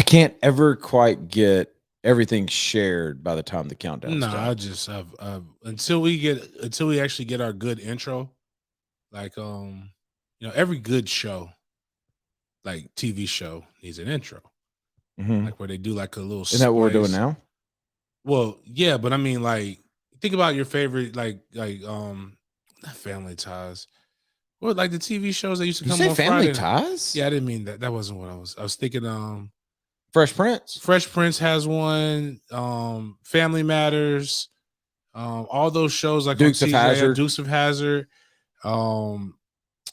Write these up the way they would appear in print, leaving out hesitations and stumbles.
can't ever quite get everything shared by the time the countdown No, starts. until we actually get our good intro, like every good show, like TV show, needs an intro, like where they do like a little. Isn't that what we're doing now? Well, yeah, but I mean, like, think about your favorite, not Family Ties. What, like the TV shows that used to You come say on Family Friday? Ties? Yeah, I didn't mean that. That wasn't what I was thinking. Fresh Prince. Fresh Prince has one. Family Matters. All those shows like Dukes on of TJ, Hazzard. Dukes of Hazzard.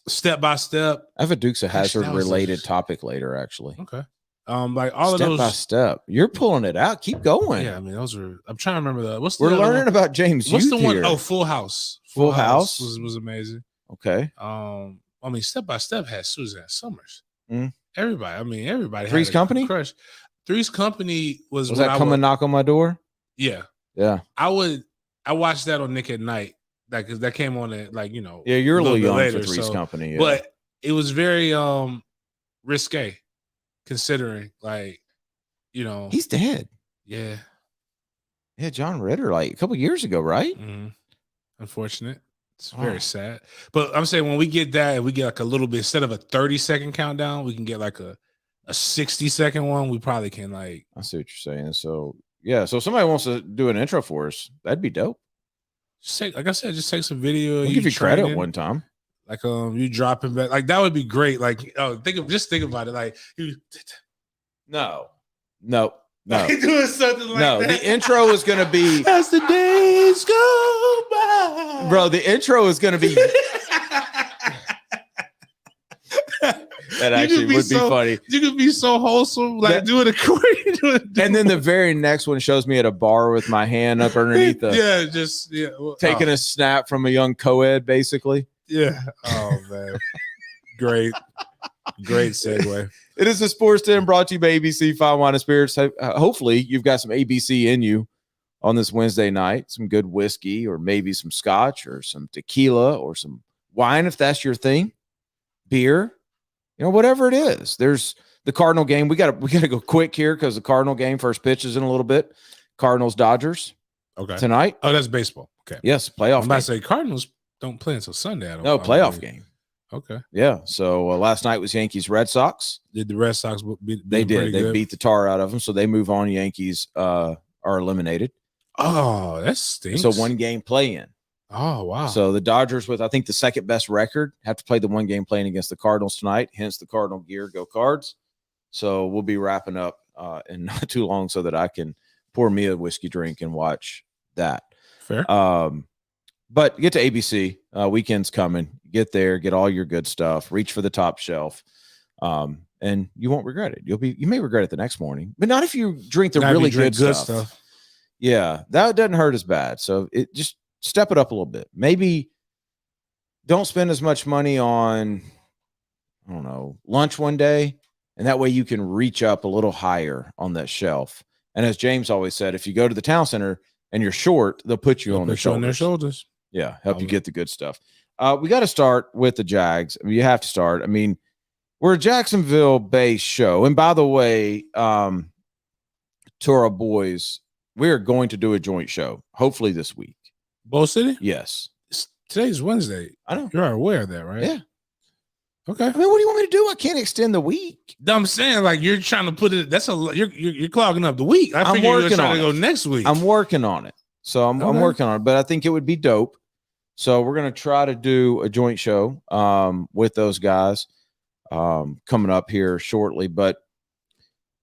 Step by Step. I have a Dukes of Hazzard related topic later, actually. Okay. Like all Step of those by Step. You're pulling it out. Keep going. Yeah, I mean those are. I'm trying to remember We're learning about James. What's the one? Here. Oh, Full House. Full House was amazing. Okay. I mean, Step by Step had Suzanne Summers. Mm. Everybody. Three's Company. Crush. Three's Company was that Come and Knock on My Door? Yeah. Yeah. I watched that on Nick at Night. Like that came on at Yeah, you're a little young later, for Three's Company. Yeah. But it was very risque, considering he's dead. Yeah. Yeah, John Ritter, like a couple years ago, right? Mm-hmm. Unfortunate. It's very sad. But I'm saying when we get that, we get like a little bit, instead of a 30-second countdown, we can get like a 60-second one. We probably can like. I see what you're saying. So yeah, so if somebody wants to do an intro for us, that'd be dope. Like I said, just take some video. We'll give you credit one time. Like you dropping back, like that would be great. Like think about it. Like No. doing something like that. The intro is going to be as the days go by. Bro, the intro is going to be that actually would be funny. You could be so wholesome, like doing a and then the very next one shows me at a bar with my hand up underneath taking a snap from a young co-ed, basically. Yeah. Oh man. Great segue. It is the Sports Den brought to you by ABC Fine Wine and Spirits. Hopefully, you've got some ABC in you on this Wednesday night. Some good whiskey, or maybe some scotch, or some tequila, or some wine if that's your thing. Beer, whatever it is. There's the Cardinal game. We got to go quick here because the Cardinal game first pitch is in a little bit. Cardinals Dodgers. Okay. Tonight. Oh, that's baseball. Okay. Yes, playoff. I'm about to say Cardinals don't play until Sunday. Playoff game. Okay. Yeah. So last night was Yankees Red Sox. Did the Red Sox beat? They did. They beat the tar out of them, so they move on. Yankees are eliminated. Oh, that stinks. So 1 game play in. Oh wow. So the Dodgers, with I think the second best record, have to play the 1 game playing against the Cardinals tonight. Hence the Cardinal gear. Go Cards. So we'll be wrapping up in not too long so that I can pour me a whiskey drink and watch that. Fair. But get to ABC. Weekend's coming. Get there. Get all your good stuff. Reach for the top shelf, and you won't regret it. You may regret it the next morning, but not if you drink the really good stuff. Yeah, that doesn't hurt as bad. So it just step it up a little bit. Maybe don't spend as much money on, I don't know, lunch one day, and that way you can reach up a little higher on that shelf. And as James always said, if you go to the town center and you're short, they'll put you on their shoulders. Yeah, help you get the good stuff. We got to start with the Jags. I mean, you have to start. I mean, we're a Jacksonville-based show. And by the way, to our boys, we are going to do a joint show, hopefully this week. Bow City? Yes. Today's Wednesday. I know. You're aware of that, right? Yeah. Okay. I mean, what do you want me to do? I can't extend the week. I'm saying, like, you're trying to put it. You're clogging up the week. I figure you're trying to go next week. I'm working on it. So I'm working on it. But I think it would be dope. So we're going to try to do a joint show with those guys coming up here shortly. But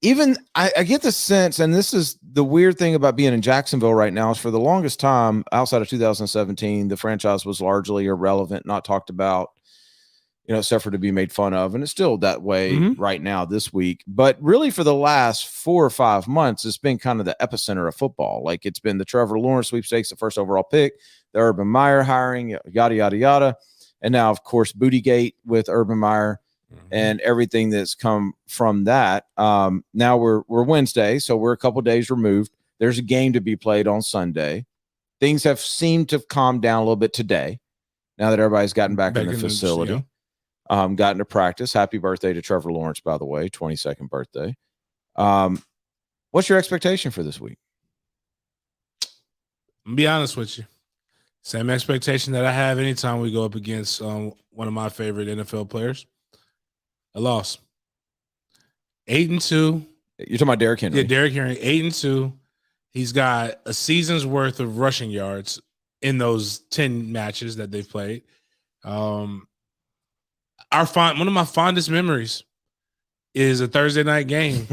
even I get the sense, and this is the weird thing about being in Jacksonville right now, is for the longest time, outside of 2017, the franchise was largely irrelevant, not talked about, except for to be made fun of. And it's still that way right now this week. But really for the last 4 or 5 months, it's been kind of the epicenter of football. Like it's been the Trevor Lawrence sweepstakes, the first overall pick, the Urban Meyer hiring, yada, yada, yada. And now, of course, Bootygate with Urban Meyer and everything that's come from that. Now we're Wednesday, so we're a couple days removed. There's a game to be played on Sunday. Things have seemed to have calmed down a little bit today, now that everybody's gotten back in the facility, gotten to practice. Happy birthday to Trevor Lawrence, by the way, 22nd birthday. What's your expectation for this week? I'm gonna be honest with you. Same expectation that I have anytime we go up against one of my favorite NFL players. A loss. 8-2. You're talking about Derrick Henry. Yeah, Derrick Henry, 8-2. He's got a season's worth of rushing yards in those 10 matches that they've played. One of my fondest memories is a Thursday night game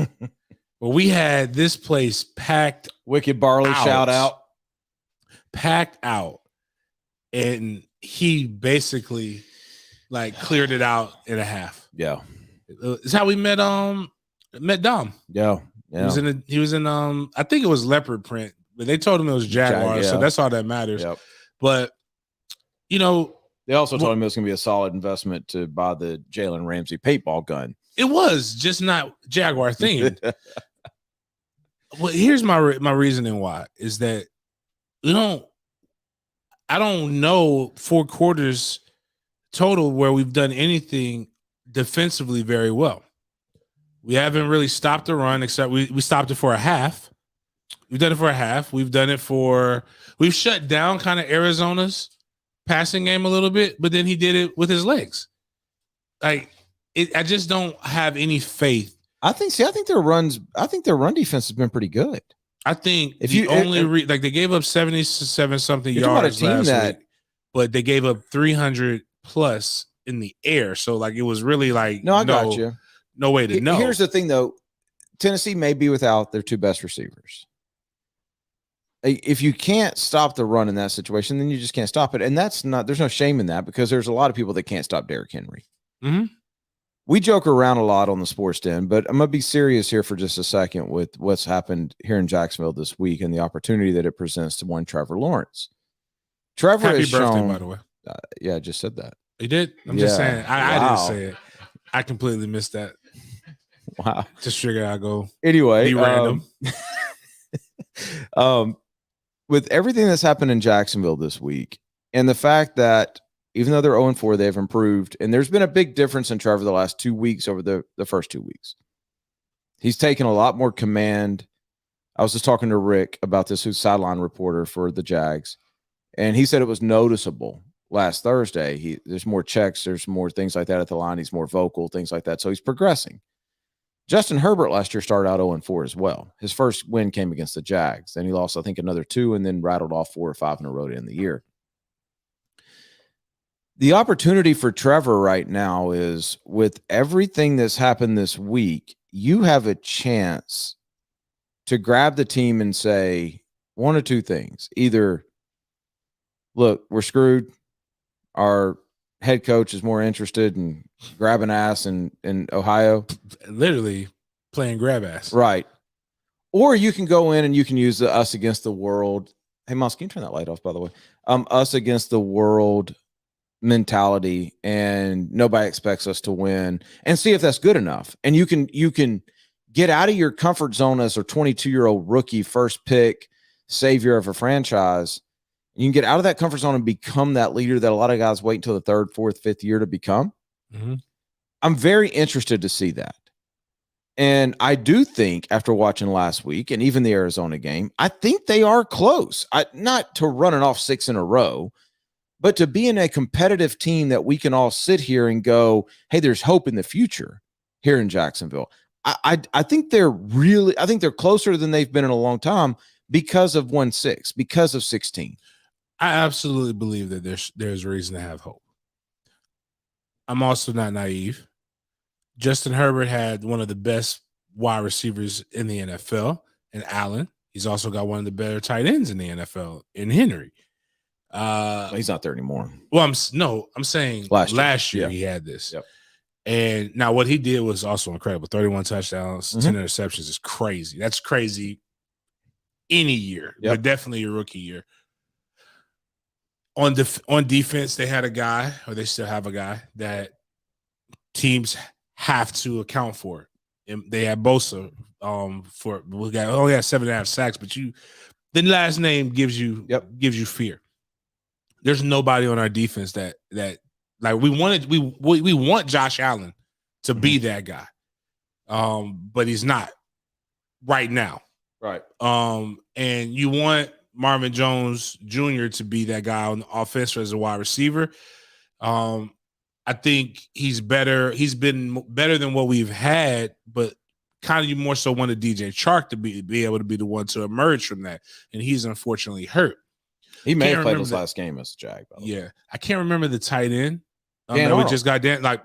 where we had this place packed. Wicked Barley, shout out. Packed out. And he basically cleared it out in a half. Yeah. It's how we met Dom. Yeah. He was in I think it was leopard print, but they told him it was Jaguars, so that's all that matters. Yep. But they also told him it was going to be a solid investment to buy the Jalen Ramsey paintball gun. It was just not Jaguar themed. Well, here's my reasoning why is that I don't know 4 quarters total where we've done anything defensively very well. We haven't really stopped the run except we stopped it for a half. We've done it for a half. We've shut down kind of Arizona's passing game a little bit, but then he did it with his legs. I just don't have any faith. I think their run defense has been pretty good. I think they gave up 77 something yards last week, but they gave up 300 plus in the air. So it was really got you. No way to know. Here's the thing though. Tennessee may be without their 2 best receivers. If you can't stop the run in that situation, then you just can't stop it. And there's no shame in that because there's a lot of people that can't stop Derrick Henry. Mm-hmm. We joke around a lot on the Sports Den, but I'm going to be serious here for just a second with what's happened here in Jacksonville this week and the opportunity that it presents to one Trevor Lawrence. Happy birthday, by the way. Yeah, I just said that. You did? I'm just saying. I didn't say it. I completely missed that. Wow. Just figured I'd go. Anyway. Be random. With everything that's happened in Jacksonville this week and the fact that even though they're 0-4, they've improved. And there's been a big difference in Trevor the last 2 weeks over the first 2 weeks. He's taken a lot more command. I was just talking to Rick about this, who's sideline reporter for the Jags. And he said it was noticeable last Thursday. There's more checks. There's more things like that at the line. He's more vocal, things like that. So he's progressing. Justin Herbert last year started out 0-4 as well. His first win came against the Jags. Then he lost, I think, another 2 and then rattled off 4 or 5 in a row to end the year. The opportunity for Trevor right now is with everything that's happened this week, you have a chance to grab the team and say one or two things. Either, look, we're screwed. Our head coach is more interested in grabbing ass in Ohio. Literally playing grab ass. Right. Or you can go in and you can use the us against the world. Hey, Miles, can you turn that light off, by the way? Us against the world mentality, and nobody expects us to win, and see if that's good enough. And you can get out of your comfort zone as a 22-year-old rookie, first pick, savior of a franchise. You can get out of that comfort zone and become that leader that a lot of guys wait until the 3rd, 4th, 5th year to become. Mm-hmm. I'm very interested to see that. And I do think after watching last week and even the Arizona game, I think they are close. Not to running off 6 in a row, but to be in a competitive team that we can all sit here and go, hey, there's hope in the future here in Jacksonville. I think they're closer than they've been in a long time because of 1-6, because of 16. I absolutely believe that there's reason to have hope. I'm also not naive. Justin Herbert had one of the best wide receivers in the NFL in Allen. He's also got one of the better tight ends in the NFL in Henry. He's not there anymore. Well, I'm saying last year he had this. Yep. And now what he did was also incredible. 31 touchdowns, 10 interceptions is crazy. That's crazy any year, but definitely a rookie year. On defense, they had a guy, or they still have a guy, that teams have to account for. And they had Bosa only had 7.5 sacks, but the last name gives you fear. There's nobody on our defense that we want Josh Allen to be that guy. But he's not. right now. Right. And you want Marvin Jones Jr. to be that guy on the offense as a wide receiver. I think he's better. He's been better than what we've had, but kind of more so wanted DJ Chark to be able to be the one to emerge from that. And he's unfortunately hurt. He may have played his last game as a Jag. Yeah. I can't remember the tight end. That we just got down, like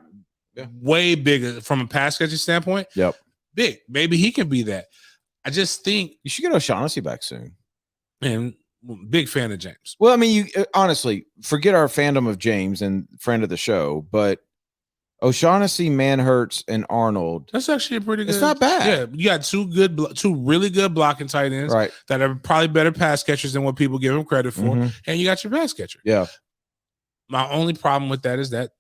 way bigger from a pass catching standpoint. Yep. Big. Maybe he can be that. I just think you should get O'Shaughnessy back soon. Man, big fan of James. Well, I mean, you honestly forget our fandom of James and friend of the show, but O'Shaughnessy, Manhurts, and Arnold. That's actually a pretty good. It's not bad. Yeah, you got two really good blocking tight ends, right? That are probably better pass catchers than what people give them credit for, and you got your pass catcher. Yeah. My only problem with that is that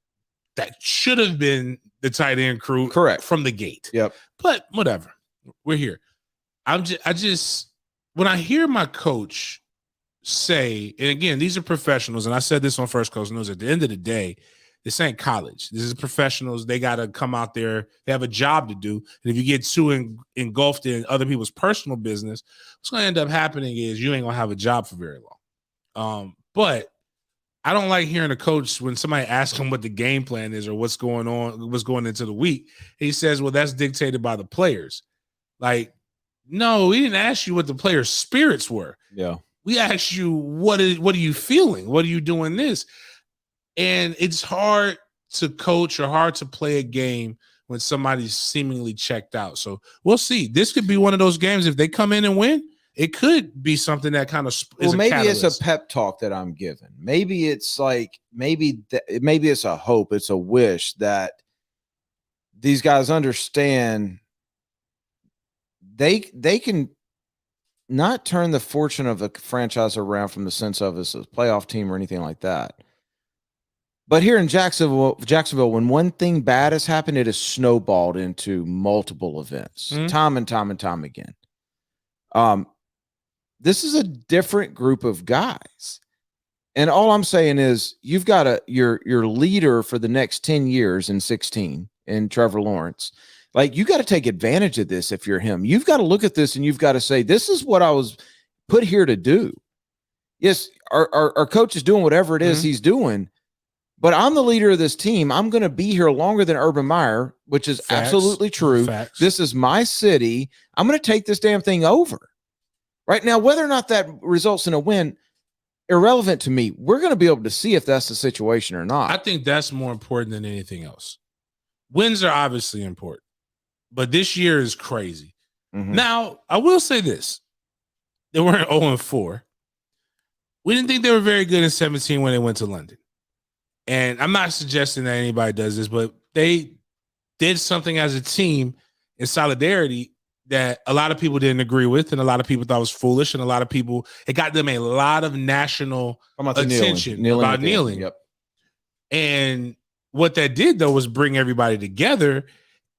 should have been the tight end crew, correct, from the gate. Yep. But whatever, we're here. I just when I hear my coach say, and again, these are professionals, and I said this on First Coast News. At the end of the day, this ain't college. This is professionals. They got to come out there. They have a job to do. And if you get too engulfed in other people's personal business, what's going to end up happening is you ain't going to have a job for very long. But I don't like hearing a coach when somebody asks him what the game plan is or what's going on, what's going into the week. He says, well, that's dictated by the players. Like, no, we didn't ask you what the players' spirits were. Yeah. We asked you, what are you feeling? What are you doing this? And it's hard to coach or hard to play a game when somebody's seemingly checked out. So we'll see. This could be one of those games. If they come in and win, it could be something that kind of is maybe catalyst. It's a pep talk that I'm giving. Maybe it's like maybe it's a hope. It's a wish that these guys understand they can not turn the fortune of the franchise around from the sense of it's a playoff team or anything like that. But here in Jacksonville, when one thing bad has happened, it has snowballed into multiple events, time and time again. This is a different group of guys. And all I'm saying is you've got your leader for the next 10 years in 16 in Trevor Lawrence. Like, you got to take advantage of this if you're him. You've got to look at this and you've got to say, this is what I was put here to do. Yes, our coach is doing whatever it is he's doing, but I'm the leader of this team. I'm going to be here longer than Urban Meyer, which is absolutely true. Facts. This is my city. I'm going to take this damn thing over. Right now, whether or not that results in a win, irrelevant to me. We're going to be able to see if that's the situation or not. I think that's more important than anything else. Wins are obviously important, but this year is crazy. Now, I will say this. They weren't 0-4. We didn't think they were very good in 17 when they went to London. And I'm not suggesting that anybody does this, but they did something as a team in solidarity that a lot of people didn't agree with, and a lot of people thought was foolish, and a lot of people, it got them a lot of national attention about kneeling. Yep. And what that did, though, was bring everybody together,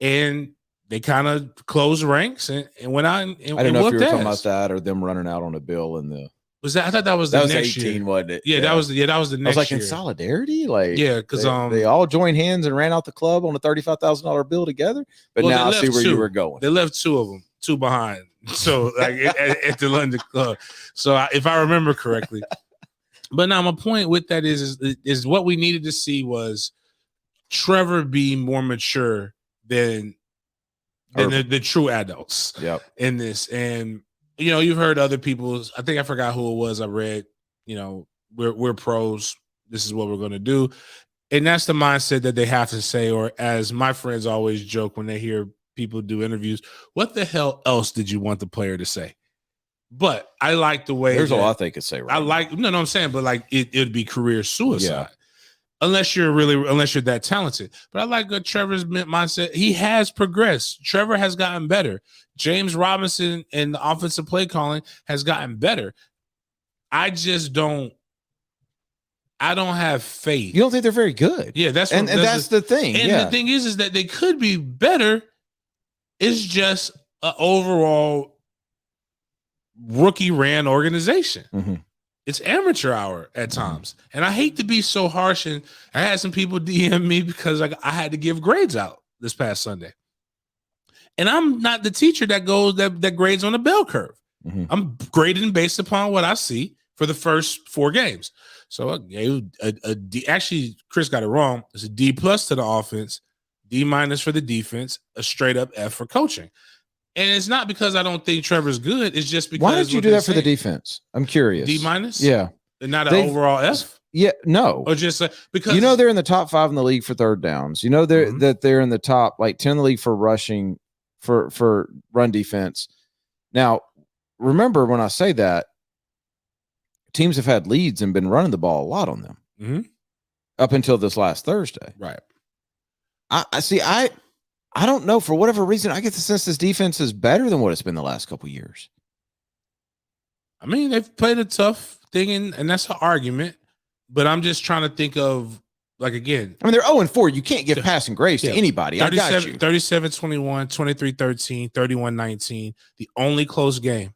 and they kind of closed ranks and went out and I don't know if you were talking about that or them running out on a bill in the. Was that? I thought that was the next 18, year. wasn't it? Yeah, that was the next year. I was like, in solidarity? Like, yeah, because they all joined hands and ran out the club on a $35,000 bill together. But now I see where you were going. They left two of them, two behind. So like at the London club. So if I remember correctly. But now my point with that is what we needed to see was Trevor be more mature than the true adults. Yep. In this. And you know, you've heard other people's, I think I forgot who it was. I read, you know, we're pros. This is what we're going to do. And that's the mindset that they have to say, or as my friends always joke when they hear people do interviews, what the hell else did you want the player to say? But I like the way there's a lot they could say. Right I like, no, I'm saying, but like it'd be career suicide. Yeah. Unless you're that talented. But I like Trevor's mindset. He has progressed. Trevor has gotten better. James Robinson and the offensive play calling has gotten better. I don't have faith. You don't think they're very good? Yeah, that's the thing. And the thing is that they could be better. It's just an overall rookie ran organization. It's amateur hour at times. And I hate to be so harsh. And I had some people DM me because I had to give grades out this past Sunday. And I'm not the teacher that grades on a bell curve. Mm-hmm. I'm grading based upon what I see for the first 4 games. So I gave a D. Actually, Chris got it wrong. It's a D+ to the offense, D- for the defense, a straight up F for coaching. And it's not because I don't think Trevor's good. It's just because. Why did you do that for the defense? I'm curious. D-? Yeah. And not an overall F? Yeah, no. Or just because they're in the top 5 in the league for third downs. That they're in the top 10 in the league for rushing, for run defense. Now, remember when I say that, teams have had leads and been running the ball a lot on them up until this last Thursday. Right. I see. I don't know, for whatever reason, I get the sense this defense is better than what it's been the last couple of years. I mean, they've played a tough thing, and that's an argument. But I'm just trying to think of, again. I mean, they're 0-4. You can't give passing grades to anybody. 37-21, 23-13, 31-19. The only close game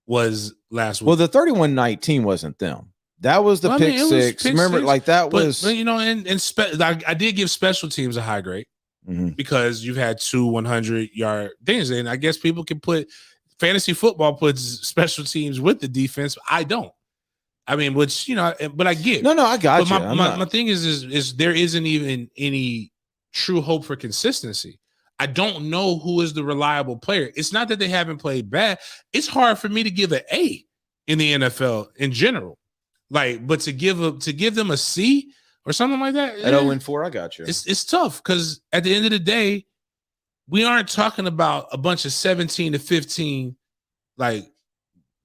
was last week. Well, the 31-19 wasn't them. That was the pick six. Remember, that was. But, I did give special teams a high grade because you've had 2 100-yard things. And I guess people can put fantasy football puts special teams with the defense. But I don't. I mean, but I get. No, I got you. My thing is there isn't even any true hope for consistency. I don't know who is the reliable player. It's not that they haven't played bad. It's hard for me to give an A in the NFL in general. But to give them a C or something like that at 0-4, I got you. It's tough because at the end of the day, we aren't talking about a bunch of 17-15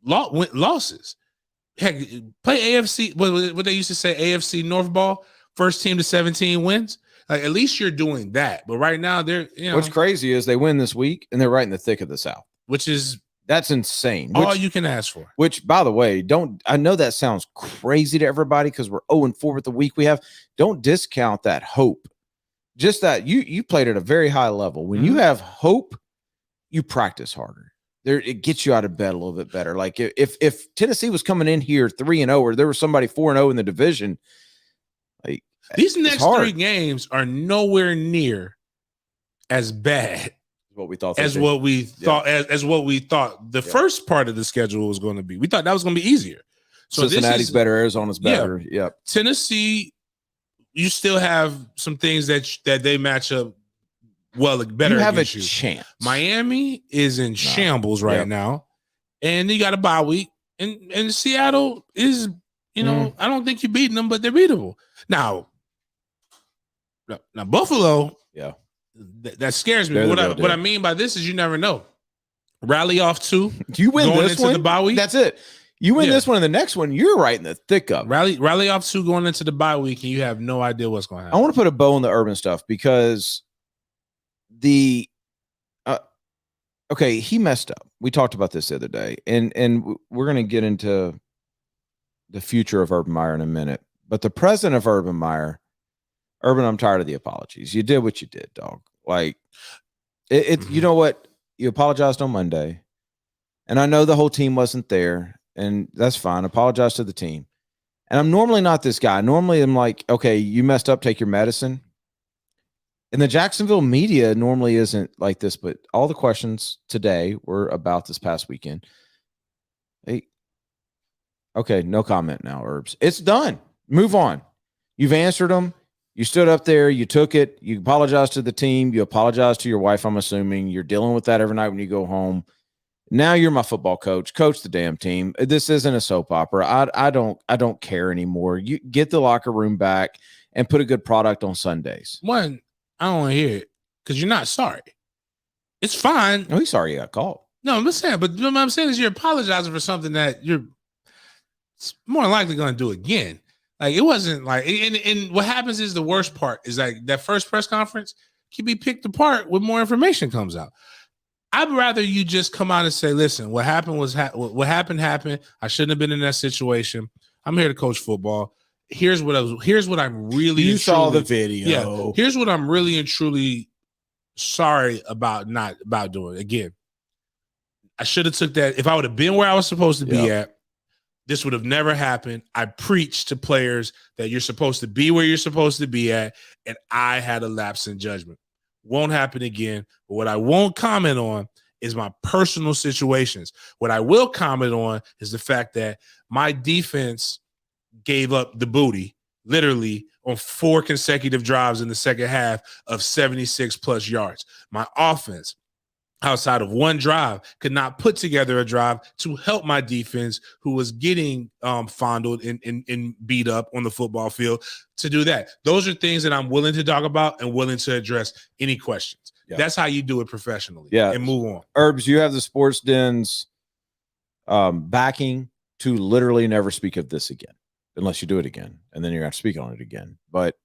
losses. Heck, play AFC. What they used to say, AFC North ball. First team to 17 wins. At least you're doing that. But right now, they're what's crazy is they win this week and they're right in the thick of the South, that's insane. All you can ask for. Which, by the way, I know that sounds crazy to everybody because we're 0-4 with the week we have. Don't discount that hope. Just that you played at a very high level. When you have hope, you practice harder. It gets you out of bed a little bit better. If Tennessee was coming in here 3-0, or there was somebody 4-0 in the division, these next 3 games are nowhere near as bad what we thought as what we thought the first part of the schedule was going to be. We thought that was going to be easier. So Cincinnati's better, Arizona's better. Yeah. Tennessee, you still have some things that they match up better. You have a chance. Miami is in shambles right now, and you got a bye week, and Seattle is, I don't think you're beating them, but they're beatable. Now Buffalo, that scares me. What I mean by this is you never know. Rally off 2. You win going this into one, the bye week. That's it. You win this one, and the next one, you're right in the thick of. Rally off 2 going into the bye week, and you have no idea what's going to happen. I want to put a bow on the Urban stuff because he messed up. We talked about this the other day, and we're going to get into the future of Urban Meyer in a minute. But the president of Urban Meyer, I'm tired of the apologies. You did what you did, dog. You know what? You apologized on Monday, and I know the whole team wasn't there, and that's fine. Apologize to the team. And I'm normally not this guy. Normally I'm like, okay, you messed up, take your medicine. And the Jacksonville media normally isn't like this, but all the questions today were about this past weekend. Hey, okay, no comment now, Herbs. It's done. Move on. You've answered them. You stood up there. You took it. You apologized to the team. You apologized to your wife, I'm assuming. You're dealing with that every night when you go home. Now you're my football coach. Coach the damn team. This isn't a soap opera. I don't care anymore. You get the locker room back and put a good product on Sundays. One, I don't want to hear it because you're not sorry. It's fine. No, he's sorry you got called. No, I'm just saying. But what I'm saying is you're apologizing for something that you're more likely going to do again. It wasn't and what happens is the worst part is that first press conference can be picked apart when more information comes out. I'd rather you just come out and say, listen, what happened was what happened. I shouldn't have been in that situation. I'm here to coach football. Here's what I'm really. You saw the video. Yeah. Here's what I'm really and truly sorry about doing. Again, I should have took that. If I would have been where I was supposed to be at, this would have never happened. I preached to players that you're supposed to be where you're supposed to be at, and I had a lapse in judgment. Won't happen again. But what I won't comment on is my personal situations. What I will comment on is the fact that my defense gave up the booty literally on 4 consecutive drives in the second half of 76 plus yards. My offense, outside of one drive, could not put together a drive to help my defense, who was getting fondled and beat up on the football field, to do that. Those are things that I'm willing to talk about and willing to address any questions. Yeah. That's how you do it professionally. Yeah, and move on. Herbs, you have the Sports Den's backing to literally never speak of this again, unless you do it again, and then you're going to speak on it again. But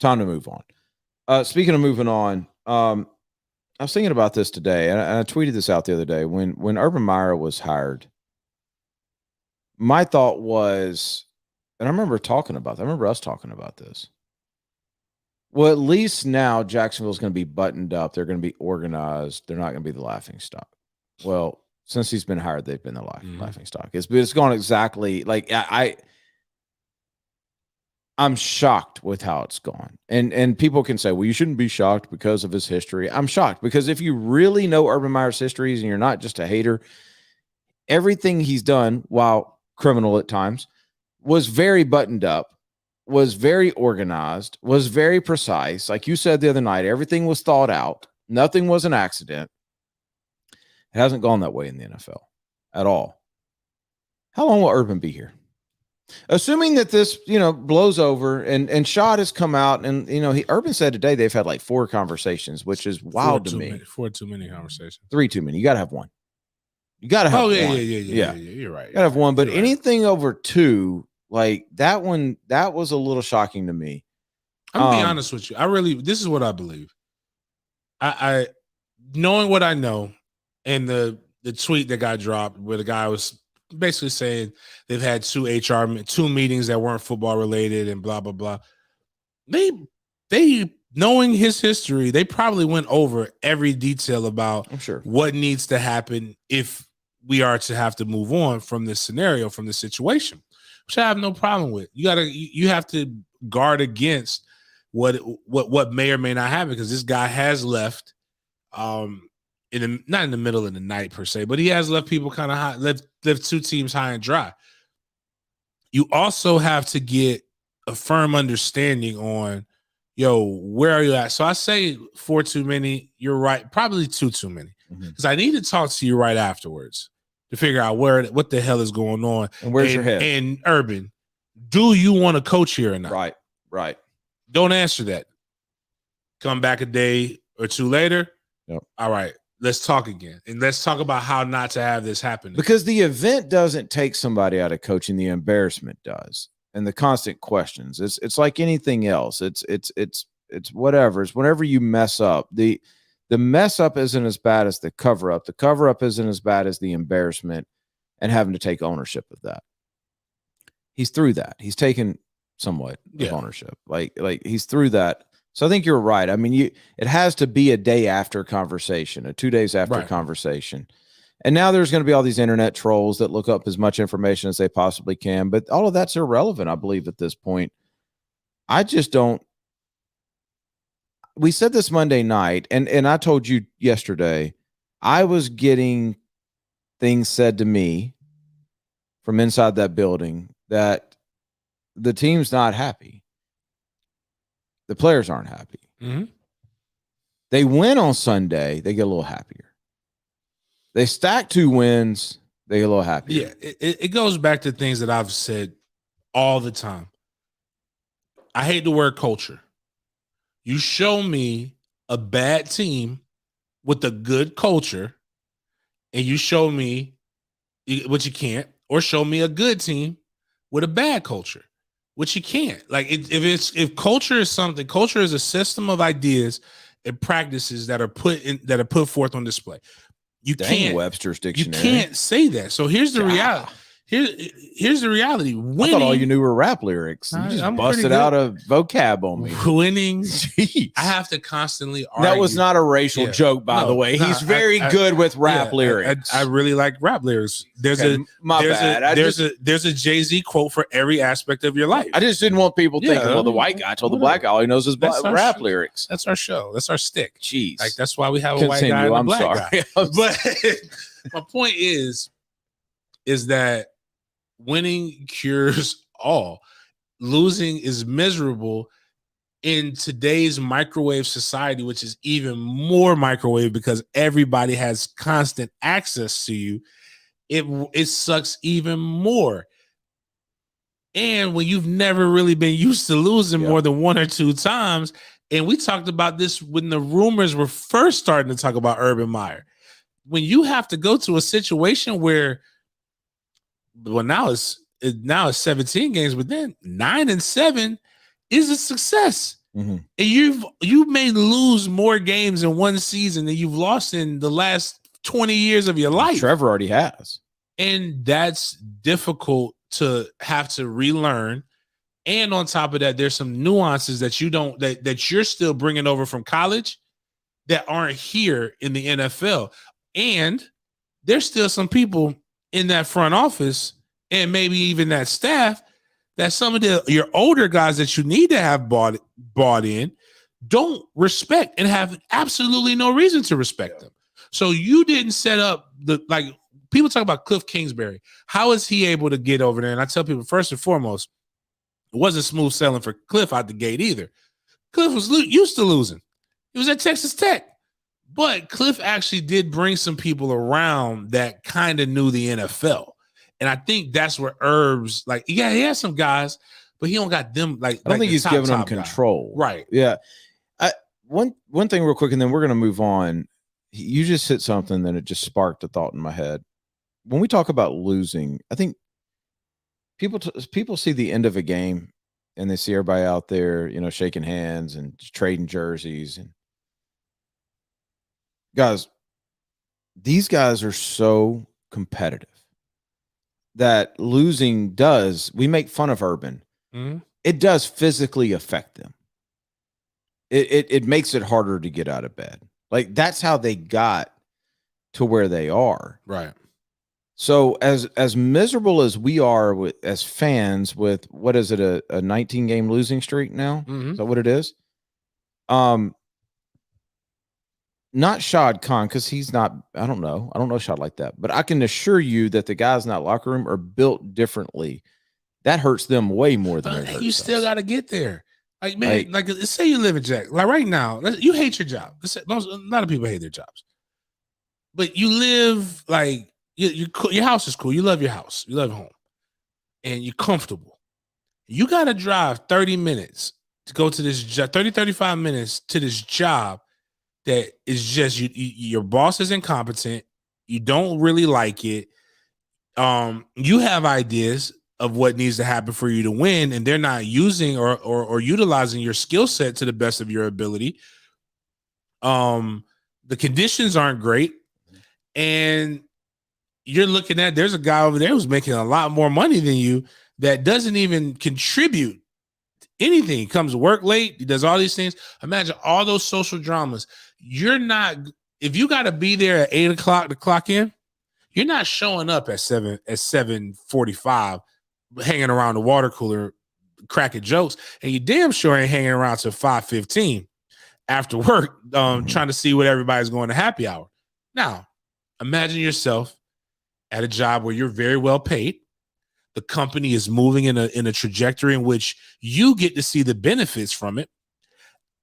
time to move on. Speaking of moving on, I was thinking about this today, and I tweeted this out the other day. When Urban Meyer was hired, my thought was, and I remember us talking about this. Well, at least now Jacksonville's going to be buttoned up. They're going to be organized. They're not going to be the laughingstock. Well, since he's been hired, they've been the laughingstock. It's gone exactly like I'm shocked with how it's gone. And people can say, well, you shouldn't be shocked because of his history. I'm shocked because if you really know Urban Meyer's histories and you're not just a hater, everything he's done, while criminal at times, was very buttoned up, was very organized, was very precise. Like you said the other night, everything was thought out. Nothing was an accident. It hasn't gone that way in the NFL at all. How long will Urban be here? Assuming that this, blows over and Shad has come out and, Urban said today they've had like 4 conversations, which is wild to me. 4 too many conversations. 3 too many. You got to have one. You got to have one. Yeah. You're right. You got to have one. But anything over 2, like that one, that was a little shocking to me. I'm going to be honest with you. This is what I believe. I knowing what I know and the tweet that got dropped where the guy was basically saying they've had 2 meetings that weren't football related and blah, blah, blah. They knowing his history, they probably went over every detail about what needs to happen if we are to have to move on from this scenario, from this situation, which I have no problem with. You have to guard against what may or may not happen, because this guy has left not in the middle of the night per se, but he has left people kind of high, left 2 teams high and dry. You also have to get a firm understanding on, where are you at? So I say 4 too many. You're right. Probably 2 too many, because I need to talk to you right afterwards to figure out what the hell is going on. And where's your head? And Urban, do you want to coach here or not? Right. Don't answer that. Come back a day or 2 later. Yep. All right. Let's talk again. And let's talk about how not to have this happen. Because the event doesn't take somebody out of coaching. The embarrassment does. And the constant questions. It's like anything else. It's whatever. It's whenever you mess up. The mess up isn't as bad as the cover up. The cover up isn't as bad as the embarrassment and having to take ownership of that. He's through that. He's taken somewhat of ownership. Like he's through that. So I think you're right. I mean, it has to be a day after conversation, a 2 days after conversation. And now there's going to be all these internet trolls that look up as much information as they possibly can. But all of that's irrelevant, I believe, at this point. I just don't. We said this Monday night, and I told you yesterday, I was getting things said to me from inside that building that the team's not happy. The players aren't happy. Mm-hmm. They win on Sunday, they get a little happier. They stack 2 wins, they get a little happier. Yeah, it goes back to things that I've said all the time. I hate the word culture. You show me a bad team with a good culture, and you show me what you can't, or show me a good team with a bad culture, which you can't. Like if culture is something, culture is a system of ideas and practices that are put forth on display. You can't Webster's dictionary. You can't say that. So here's the reality. Here's the reality. Winning, I thought all you knew were rap lyrics. You just busted out a vocab on me. Winning, jeez. I have to constantly argue. That was not a racial joke, by the way. He's very good with rap lyrics. I really like rap lyrics. There's a Jay-Z quote for every aspect of your life. I just didn't want people thinking, well, the white guy told the black guy all he knows is rap lyrics. That's our show. That's our stick. Jeez. Like, that's why we have a white guy and a black guy. But my point is that winning cures all. Losing is miserable in today's microwave society, which is even more microwave because everybody has constant access to you. It sucks even more. And when you've never really been used to losing more than one or two times, and we talked about this when the rumors were first starting to talk about Urban Meyer. When you have to go to a situation where, well, now it's 17 games, but then 9-7 is a success. Mm-hmm. And you may lose more games in one season than you've lost in the last 20 years of your life. Trevor already has. And that's difficult to have to relearn. And on top of that, there's some nuances that that you're still bringing over from college that aren't here in the NFL. And there's still some people in that front office and maybe even that staff that some of your older guys that you need to have bought in don't respect and have absolutely no reason to respect them. So you didn't set up people talk about Cliff Kingsbury. How is he able to get over there? And I tell people, first and foremost, it wasn't smooth sailing for Cliff out the gate either. Cliff was used to losing. He was at Texas Tech. But Cliff actually did bring some people around that kind of knew the NFL. And I think that's where Herb's he has some guys, but he don't got them I don't think he's giving them control. Guy. Right. Yeah. One thing real quick, and then we're going to move on. You just hit something that it just sparked a thought in my head. When we talk about losing, I think people see the end of a game and they see everybody out there, shaking hands and trading jerseys. And guys, these guys are so competitive that losing we make fun of Urban. Mm-hmm. It does physically affect them. It makes it harder to get out of bed. That's how they got to where they are. Right. So as miserable as we are as fans with, what is it, a 19-game losing streak now? Mm-hmm. Is that what it is? Not Shad Khan, because he's not, I don't know Shad like that. But I can assure you that the guys in that locker room are built differently. That hurts them way more than it hurts you still got to get there. Let's say you live in Jack. Right now, you a lot of people hate their jobs. But you live your house is cool. You love your house. You love home. And you're comfortable. You got to drive 30 minutes to go to this job, 35 minutes to this job that is just your boss is incompetent. You don't really like it. You have ideas of what needs to happen for you to win, and they're not using or utilizing your skill set to the best of your ability. The conditions aren't great, and you're looking at, there's a guy over there who's making a lot more money than you that doesn't even contribute anything. He comes to work late. He does all these things. Imagine all those social dramas. If you got to be there at 8 o'clock to clock in, you're not showing up at 7:45, hanging around the water cooler, cracking jokes. And you damn sure ain't hanging around till 5:15 after work, trying to see what everybody's going to happy hour. Now, imagine yourself at a job where you're very well paid. The company is moving in a trajectory in which you get to see the benefits from it.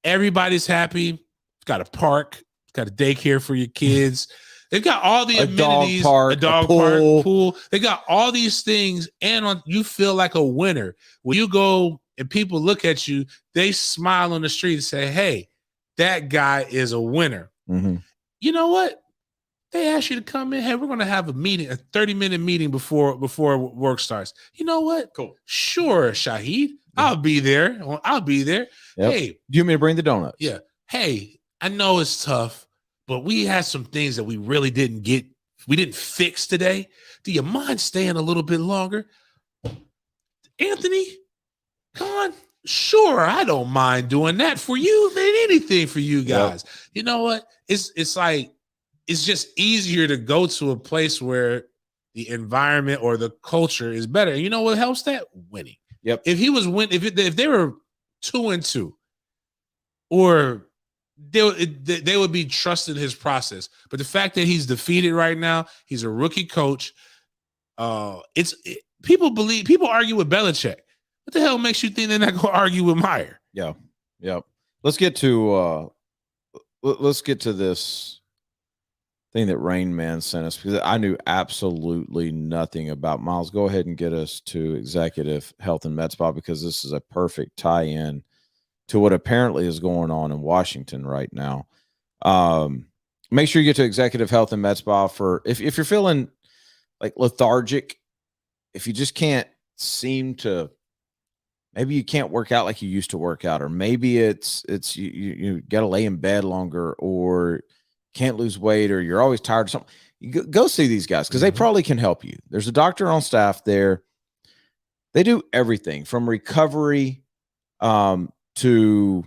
Everybody's happy. It's got a park. It's got a daycare for your kids. They've got all the amenities, a dog park, pool. They got all these things, and you feel like a winner. When you go and people look at you, they smile on the street and say, "Hey, that guy is a winner." Mm-hmm. You know what? They ask you to come in. Hey, we're going to have a meeting, a 30-minute meeting before work starts. You know what? Cool. Sure, Shahid. I'll be there. Yep. Hey. Do you want me to bring the donuts? Yeah. Hey, I know it's tough, but we had some things that we really didn't get we didn't fix today, do you mind staying a little bit longer? Anthony, come on. Sure, I don't mind doing that for you, man. Anything for you guys. Yep. You know what? It's like it's just easier to go to a place where the environment or the culture is better. And you know what helps that? Winning. Yep. If he was if they were 2-2, or they would be trusting his process. But the fact that he's defeated right now, he's a rookie coach. People argue with Belichick. What the hell makes you think they're not going to argue with Meyer? Yeah. Let's get to this thing that Rain Man sent us, because I knew absolutely nothing about. Miles, go ahead and get us to Executive Health and Med Spa, because this is a perfect tie-in to what apparently is going on in Washington right now. Make sure you get to Executive Health and Med Spa for if you're feeling like lethargic, if you just can't seem to, maybe you can't work out like you used to work out, or maybe it's you got to lay in bed longer, or can't lose weight, or you're always tired of something. You go see these guys, because they probably can help you. There's a doctor on staff there. They do everything from recovery to,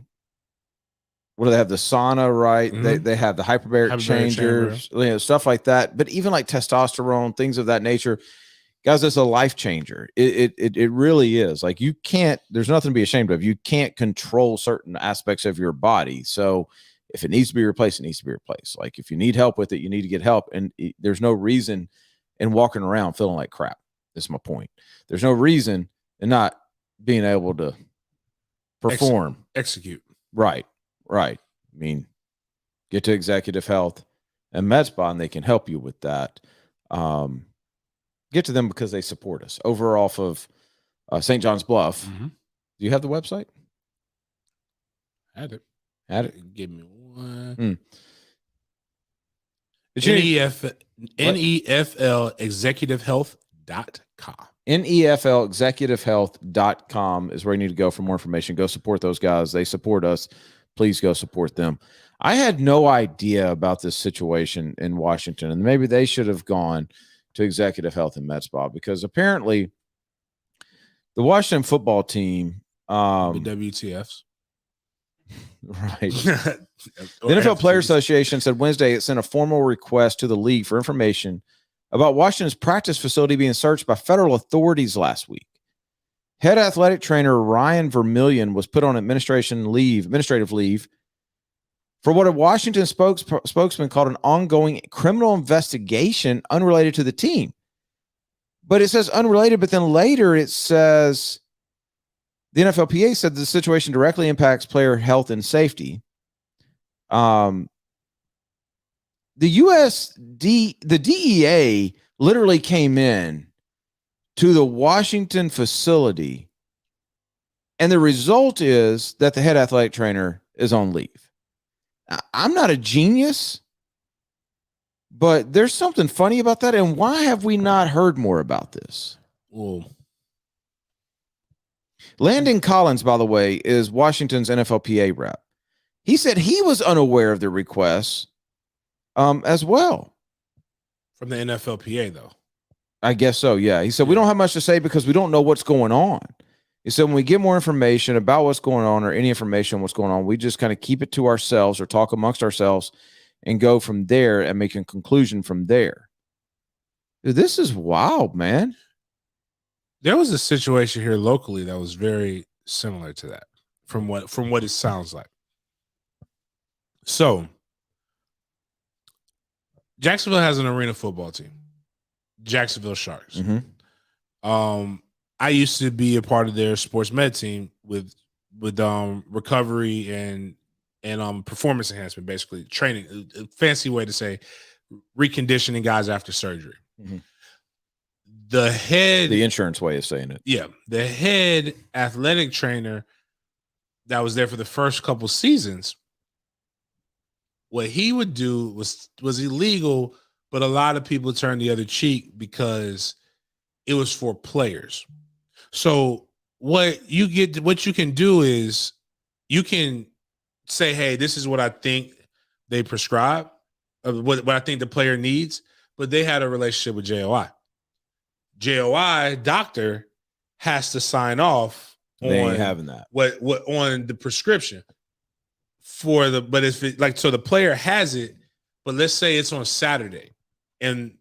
what do they have? The sauna, right? They have the hyperbaric changers, stuff like that. But even like testosterone, things of that nature. Guys, it's a life changer. It really is. Like, you can't, there's nothing to be ashamed of. You can't control certain aspects of your body. So if it needs to be replaced, it needs to be replaced. Like, if you need help with it, you need to get help. And there's no reason in walking around feeling like crap. That's my point. There's no reason in not being able to perform. Execute. Right. I mean, get to Executive Health and Med Spa, and they can help you with that. Get to them because they support us over off of St. John's Bluff. Do you have the website? Had it. Give me one. NEFL Executive Health.com. NEFLExecutiveHealth.com is where you need to go for more information. Go support those guys. They support us. Please go support them. I had no idea about this situation in Washington, and maybe they should have gone to Executive Health and Med Spa, because apparently the Washington football team, the WTFs. Right. The NFL Players Association said Wednesday it sent a formal request to the league for information about Washington's practice facility being searched by federal authorities last week. Head athletic trainer Ryan Vermillion was put on administrative leave for what a Washington spokesman called an ongoing criminal investigation unrelated to the team. But it says unrelated, but then later it says the NFLPA said the situation directly impacts player health and safety. The DEA literally came in to the Washington facility, and the result is that the head athletic trainer is on leave. I'm not a genius, but there's something funny about that. And why have we not heard more about this? Whoa. Landon Collins, by the way, is Washington's NFLPA rep. He said he was unaware of the requests as well. From the NFLPA, though. I guess so, yeah. He said, we don't have much to say because we don't know what's going on. He said, when we get more information about what's going on, or any information on what's going on, we just kind of keep it to ourselves or talk amongst ourselves and go from there and make a conclusion from there. Dude, this is wild, man. There was a situation here locally that was very similar to that, from what it sounds like. So, Jacksonville has an arena football team, Jacksonville Sharks. I used to be a part of their sports med team with recovery and performance enhancement, basically training, a fancy way to say reconditioning guys after surgery. The insurance way of saying it. Yeah. The head athletic trainer that was there for the first couple seasons, what he would do was illegal, but a lot of people turned the other cheek because it was for players. So what you can do is you can say, hey, this is what I think they prescribe, what I think the player needs, but they had a relationship with JOI. JOI doctor has to sign off They on ain't having that. What on the prescription for the, but if it, like, so the player has it, but let's say it's on Saturday and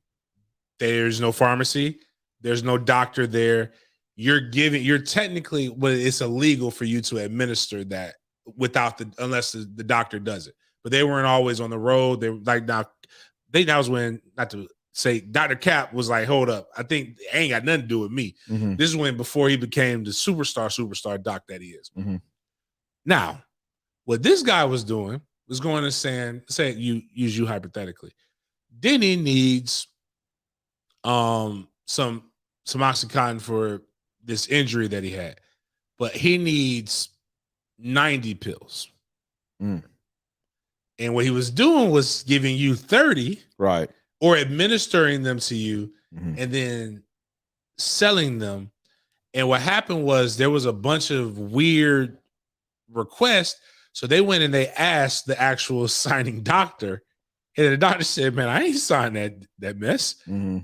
there's no pharmacy, there's no doctor there. You're technically, well, it's illegal for you to administer that without unless the doctor does it. But they weren't always on the road. They were like, that was when, not to say, Dr. Cap was like, hold up, I think it ain't got nothing to do with me. Mm-hmm. This is when, before he became the superstar doc that he is. Mm-hmm. Now, what this guy was doing was going to say you use you hypothetically. Denny needs some Oxycontin for this injury that he had, but he needs 90 pills. Mm. And what he was doing was giving you 30, right, or administering them to you, and then selling them. And what happened was there was a bunch of weird requests. So they went and they asked the actual signing doctor, and the doctor said, man, I ain't signed that mess. Mm-hmm.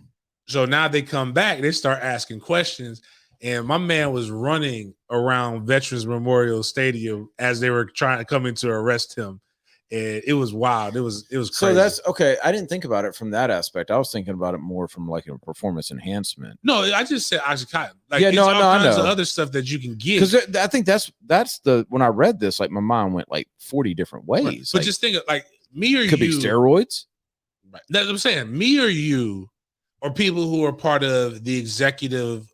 So now they come back, they start asking questions, and my man was running around Veterans Memorial Stadium as they were trying to come in to arrest him. And it was wild. It was crazy. So that's okay. I didn't think about it from that aspect. I was thinking about it more from like a performance enhancement. No, I just said Oxycontin. Like, yeah, no, all kinds of other stuff that you can get. Because I think that's when I read this, like my mind went like 40 different ways. Right. But like, just think of, like, me or could you. Could be steroids. Right. That's what I'm saying. Me or you, or people who are part of the executive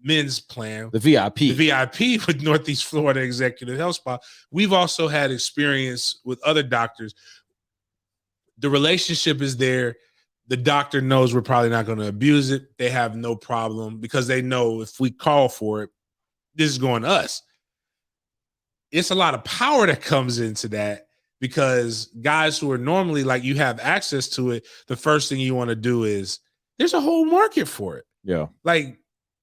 men's plan, the VIP with Northeast Florida Executive Health Spa. We've also had experience with other doctors. The relationship is there. The doctor knows we're probably not going to abuse it. They have no problem because they know if we call for it, this is going to us. It's a lot of power that comes into that, because guys who are normally, like, you have access to it, the first thing you want to do is, there's a whole market for it. Yeah. Like,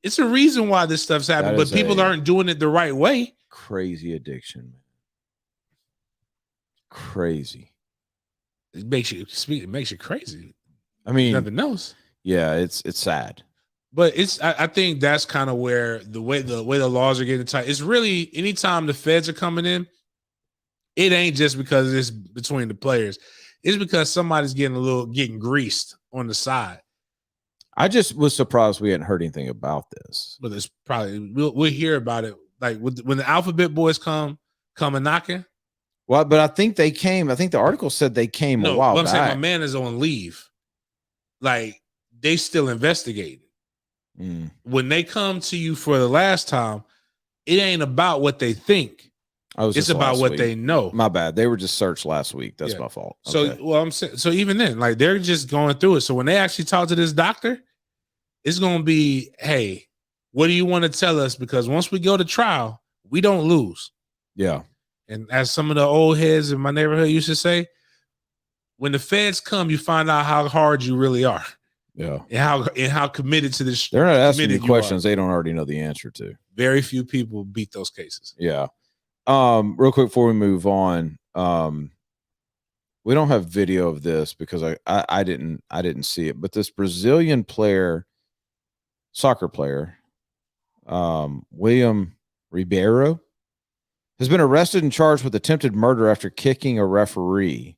it's a reason why this stuff's happening, but people aren't doing it the right way. Crazy addiction, man. Crazy. It makes you crazy. I mean, nothing else. Yeah, it's sad. But I think that's kind of where the way the laws are getting tight. It's really, anytime the feds are coming in, it ain't just because it's between the players. It's because somebody's getting greased on the side. I just was surprised we hadn't heard anything about this. But it's probably we'll hear about it, like when the Alphabet Boys come and knocking. Well, but I think they came. I think the article said they came a while back. I'm saying, my man is on leave. Like, they still investigating. When they come to you for the last time, it ain't about what they think. It's about what they know. My bad. They were just searched last week. That's my fault. Okay. So, well, I'm saying, so even then, like, they're just going through it. So when they actually talk to this doctor, it's going to be, hey, what do you want to tell us? Because once we go to trial, we don't lose. Yeah. And as some of the old heads in my neighborhood used to say, when the feds come, you find out how hard you really are. Yeah. And how committed to this. They're not asking you questions they don't already know the answer to. Very few people beat those cases. Yeah. Real quick before we move on, we don't have video of this because I didn't see it, but this Brazilian soccer player, William Ribeiro, has been arrested and charged with attempted murder after kicking a referee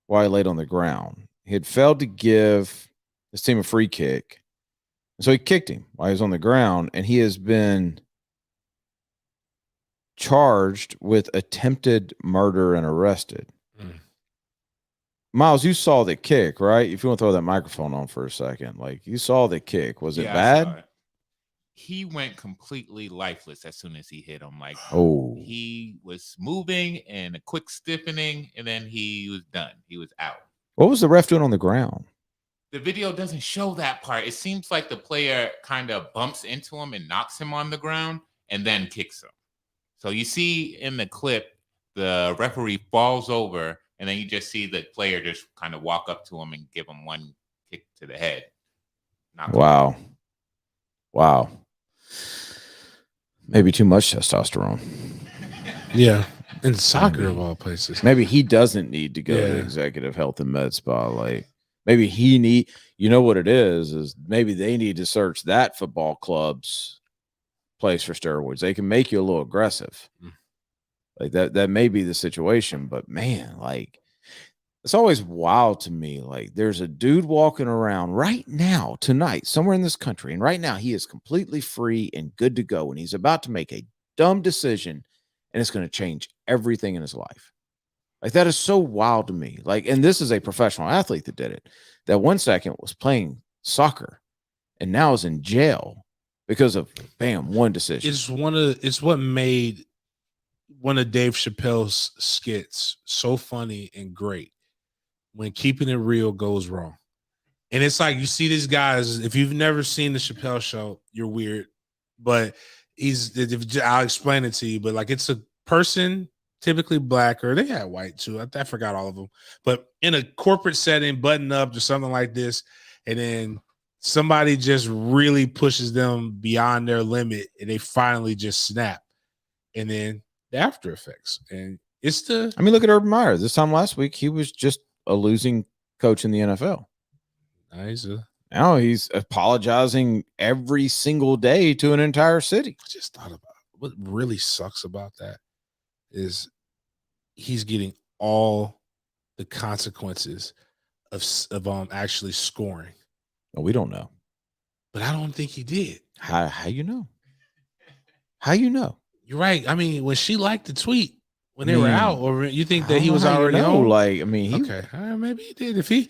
while he laid on the ground. He had failed to give his team a free kick, so he kicked him while he was on the ground, and he has been charged with attempted murder and arrested. Miles, you saw the kick, right? If you want to throw that microphone on for a second, like, you saw the kick. Was it bad? He went completely lifeless as soon as he hit him. Like, he was moving and a quick stiffening, and then he was done. He was out. What was the ref doing on the ground? The video doesn't show that part. It seems like the player kind of bumps into him and knocks him on the ground and then kicks him. So you see in the clip, the referee falls over, and then you just see the player just kind of walk up to him and give him one kick to the head. Wow. Maybe too much testosterone. Yeah. In soccer, of all places. Maybe he doesn't need to go to the executive health and med spa. Like, maybe he you know what it is maybe they need to search that football club's place for steroids. They can make you a little aggressive. Like that may be the situation, but man, like it's always wild to me. Like there's a dude walking around right now, tonight, somewhere in this country, and right now he is completely free and good to go, and he's about to make a dumb decision, and it's going to change everything in his life. Like that is so wild to me. Like, and this is a professional athlete that did it. That 1 second was playing soccer, and now is in jail because of one decision. It's what made one of Dave Chappelle's skits so funny and great. When keeping it real goes wrong. And it's like you see these guys, if you've never seen the Chappelle show, you're weird. But I'll explain it to you. But like it's a person, typically black, or they had white too. I forgot all of them. But in a corporate setting, button up or something like this, and then somebody just really pushes them beyond their limit, and they finally just snap. And then the after effects. And it's look at Urban Meyer. This time last week, he was just a losing coach in the NFL. Now he's apologizing every single day to an entire city. I just thought about what really sucks about that is he's getting all the consequences of actually scoring. Well, we don't know, but I don't think he did. How you know? How you know? You're right. I mean, when she liked the tweet. When they were out, or you think that he was already home? Like, I mean, okay, maybe he did. If he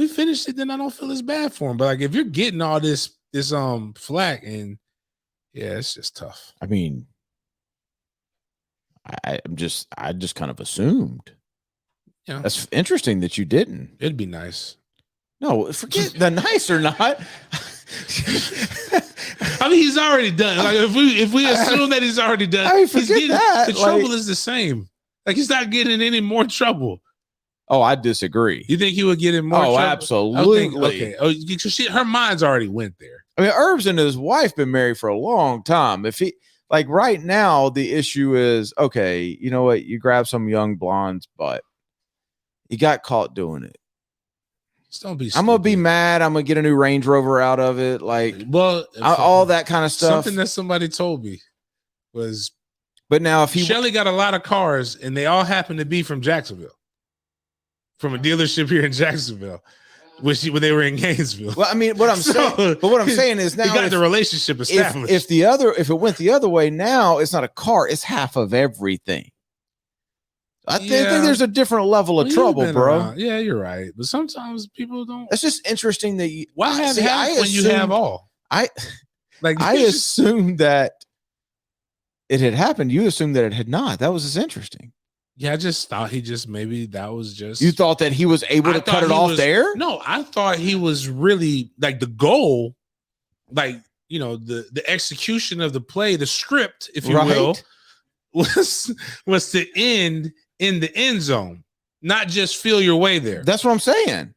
finished it, then I don't feel as bad for him. But like, if you're getting all this flack, and yeah, it's just tough. I mean, I just kind of assumed. Yeah, that's interesting that you didn't. It'd be nice. No, forget the nice or not. I mean, he's already done. Like, if we assume that he's already done, he's getting that. The trouble is the same. Like he's not getting any more trouble. Oh, I disagree. You think he would get in more trouble? Absolutely. Okay. Because her mind's already went there. I mean, Herbs and his wife been married for a long time. If he like right now, the issue is okay. You know what? You grab some young blonde's butt. He got caught doing it. Just don't be stupid. I'm gonna be mad. I'm gonna get a new Range Rover out of it. Like, all that kind of stuff. Something that somebody told me was. But now, if Shelly got a lot of cars, and they all happen to be from Jacksonville, from a dealership here in Jacksonville, when they were in Gainesville. Well, I mean, what I'm saying is now you got the relationship established. If it went the other way, now it's not a car; it's half of everything. I think there's a different level of trouble, bro. Around. Yeah, you're right. But sometimes people don't. That's just interesting that you. Why have half when you have all? I assumed that it had happened. You assumed that it had not. That was just interesting. Yeah, I just thought maybe that was just. You thought that he was able to cut it off there? No, I thought he was really like the goal, like the execution of the play, the script, if you will, was to end in the end zone, not just feel your way there. That's what I'm saying.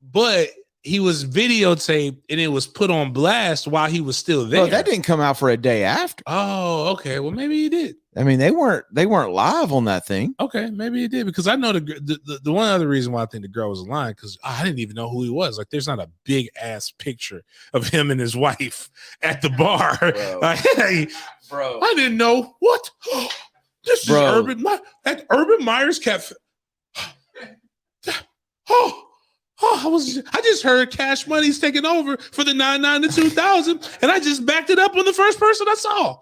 But he was videotaped and it was put on blast while he was still there. Well, that didn't come out for a day after. Oh, okay. Well, maybe he did. I mean, they weren't live on that thing. Okay, maybe he did, because I know the one other reason why I think the girl was lying, because I didn't even know who he was. Like, there's not a big ass picture of him and his wife at the bar. Like, hey, bro, I didn't know what. This is Urban Meyer's cafe. I just heard Cash Money's taking over for the 99 to 2000, and I just backed it up on the first person I saw.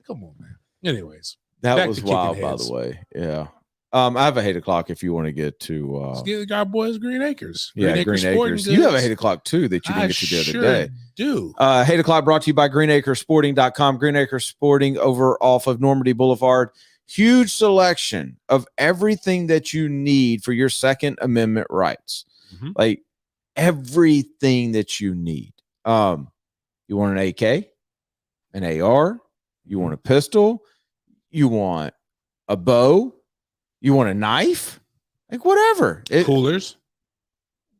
Come on, man. Anyways, that was wild, by the way. Yeah. I have a hate o'clock if you want to get to. Let's get our boys Green Acres. Green Acres. You have a hate o'clock too that you didn't get to the other day. Do. Hate o'clock brought to you by GreenAcreSporting.com. Green Acres Sporting over off of Normandy Boulevard. Huge selection of everything that you need for your Second Amendment rights. Mm-hmm. Like everything that you need. You want an AK, an AR, you want a pistol, you want a bow, you want a knife, like whatever. Coolers.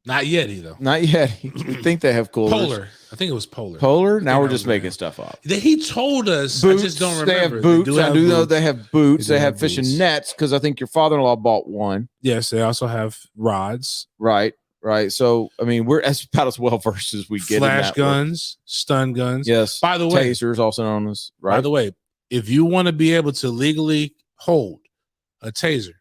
Not Yeti, though. Not yet. You think they have coolers. Polar. I think it was Polar. Polar? Now we're just making stuff up. He told us. Boots, I just don't remember. They have boots. I do know they have boots. They have fishing nets, because I think your father-in-law bought one. Yes, they also have rods. Right. right? So I mean, we're as about as well versed as we get. Flash in that guns, stun guns. Yes. By the way, tasers also known as, right? By the way, if you want to be able to legally hold a taser,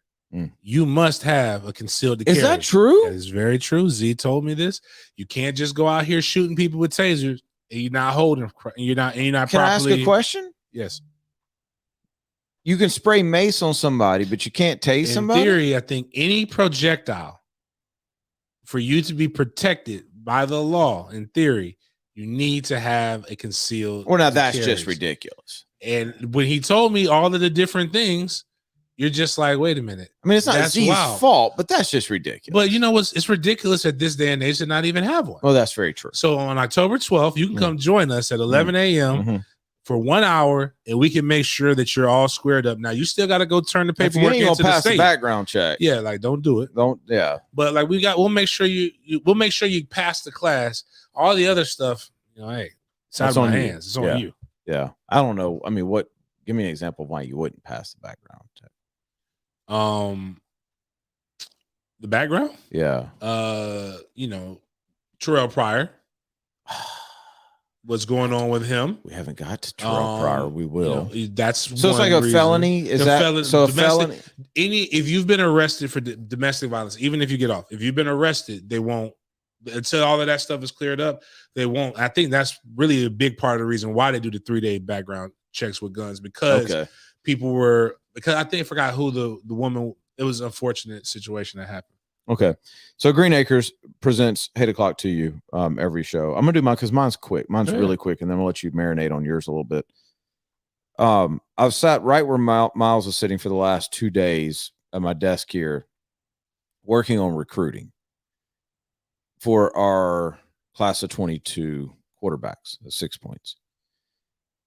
you must have a concealed carry. Is that true? That is very true. Z told me this. You can't just go out here shooting people with tasers and you're not holding them. You're not Can properly. I ask a question? Yes. You can spray mace on somebody, but you can't tase somebody? In theory, I think any projectile, for you to be protected by the law, in theory, you need to have a concealed. Well, now that's just ridiculous. And when he told me all of the different things, you're just like, wait a minute. I mean, it's not Z's fault, but that's just ridiculous. But you know what's? It's ridiculous at this day and age to not even have one. Oh, that's very true. So on October 12th, you can come join us at 11 a.m. For 1 hour, and we can make sure that you're all squared up. Now, you still got to go turn the paperwork into the pass state. The background check. Yeah, like don't do it. Yeah. But like we'll make sure you pass the class. All the other stuff, hey, it's out of my hands. It's on you. Yeah. I don't know. I mean, give me an example of why you wouldn't pass the background check. The background? Yeah. Terrell Pryor. What's going on with him? We haven't got to Terrell Pryor. We will. That's so. It's like a felony. Is that so? A felony. If you've been arrested for domestic violence, even if you get off, if you've been arrested, they won't until all of that stuff is cleared up. They won't. I think that's really a big part of the reason why they do the 3-day background checks with guns because I think I forgot who the woman. It was an unfortunate situation that happened. Okay. So Green Acres presents 8 o'clock to you every show. I'm going to do mine because mine's quick. Mine's really quick, and then we'll let you marinate on yours a little bit. I've sat right where Miles is sitting for the last 2 days at my desk here working on recruiting for our class of 22 quarterbacks at 6 points.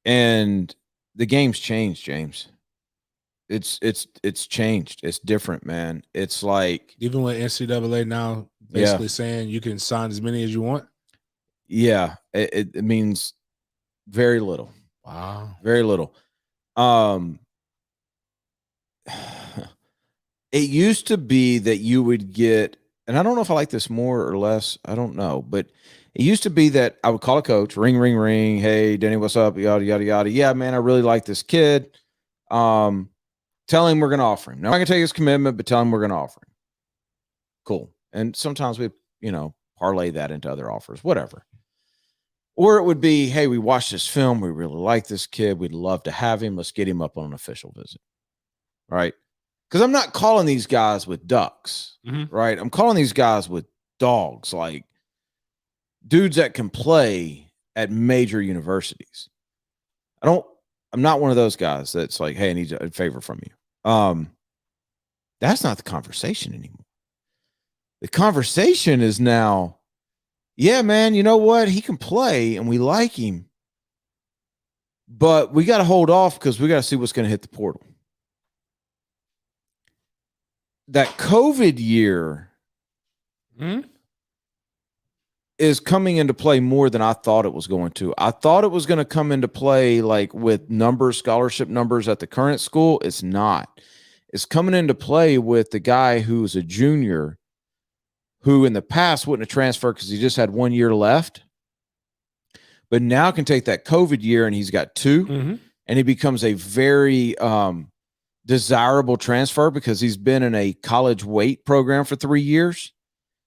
And the game's changed, James. It's changed. It's different, man. It's like even with NCAA now basically saying you can sign as many as you want. Yeah, it means very little. Wow, very little. It used to be that you would get, and I don't know if I like this more or less. I don't know, but it used to be that I would call a coach, ring, ring, ring. Hey, Denny, what's up? Yada, yada, yada. Yeah, man, I really like this kid. Tell him we're going to offer him. Now, I'm not going to take his commitment, but tell him we're going to offer him. Cool. And sometimes we, parlay that into other offers, whatever. Or it would be, hey, we watched this film. We really like this kid. We'd love to have him. Let's get him up on an official visit. Right? Because I'm not calling these guys with ducks, right? I'm calling these guys with dogs, like dudes that can play at major universities. I'm not one of those guys that's like, hey, I need a favor from you. That's not the conversation anymore. The conversation is now, yeah, man, you know what? He can play and we like him, but we got to hold off because we got to see what's going to hit the portal. That COVID year is coming into play more than I thought it was going to. I thought it was going to come into play like with scholarship numbers at the current school. It's not. It's coming into play with the guy who's a junior who in the past wouldn't have transferred because he just had 1 year left, but now can take that COVID year and he's got 2, and he becomes a very desirable transfer because he's been in a college weight program for 3 years,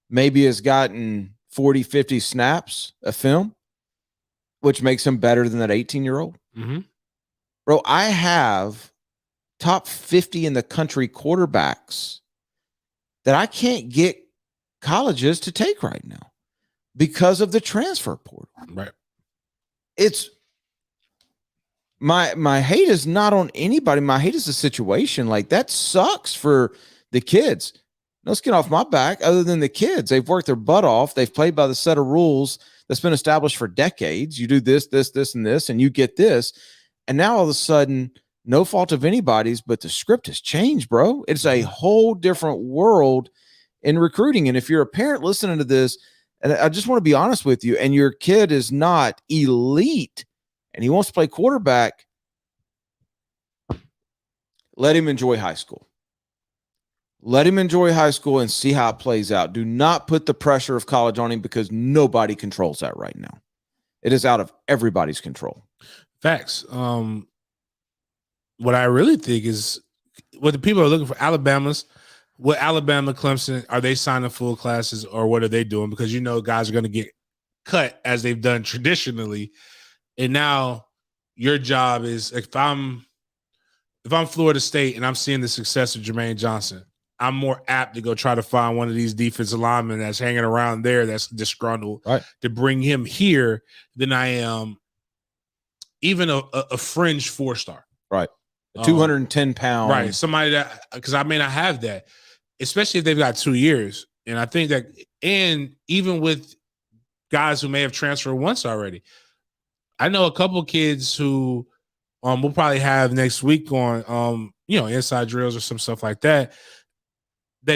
maybe has gotten 40, 50 snaps of film, which makes him better than that 18-year-old. Bro, I have top 50 in the country quarterbacks that I can't get colleges to take right now because of the transfer portal. Right. It's my hate is not on anybody. My hate is the situation. Like, that sucks for the kids. No skin off my back other than the kids. They've worked their butt off. They've played by the set of rules that's been established for decades. You do this, this, this, and this, and you get this. And now all of a sudden, no fault of anybody's, but the script has changed, bro. It's a whole different world in recruiting. And if you're a parent listening to this, and I just want to be honest with you, and your kid is not elite and he wants to play quarterback, let him enjoy high school. Let him enjoy high school and see how it plays out. Do not put the pressure of college on him because nobody controls that right now. It is out of everybody's control. Facts. What I really think is what the people are looking for. Alabama, Clemson, are they signing full classes or what are they doing? Because guys are going to get cut as they've done traditionally, and now your job is if I'm Florida State and I'm seeing the success of Jermaine Johnson, I'm more apt to go try to find one of these defensive linemen that's hanging around there that's disgruntled to bring him here than I am even a fringe 4-star. Right. 210 pounds. Right. Somebody that, because I may not have that, especially if they've got 2 years. And I think that, and even with guys who may have transferred once already, I know a couple of kids who we'll probably have next week on, inside drills or some stuff like that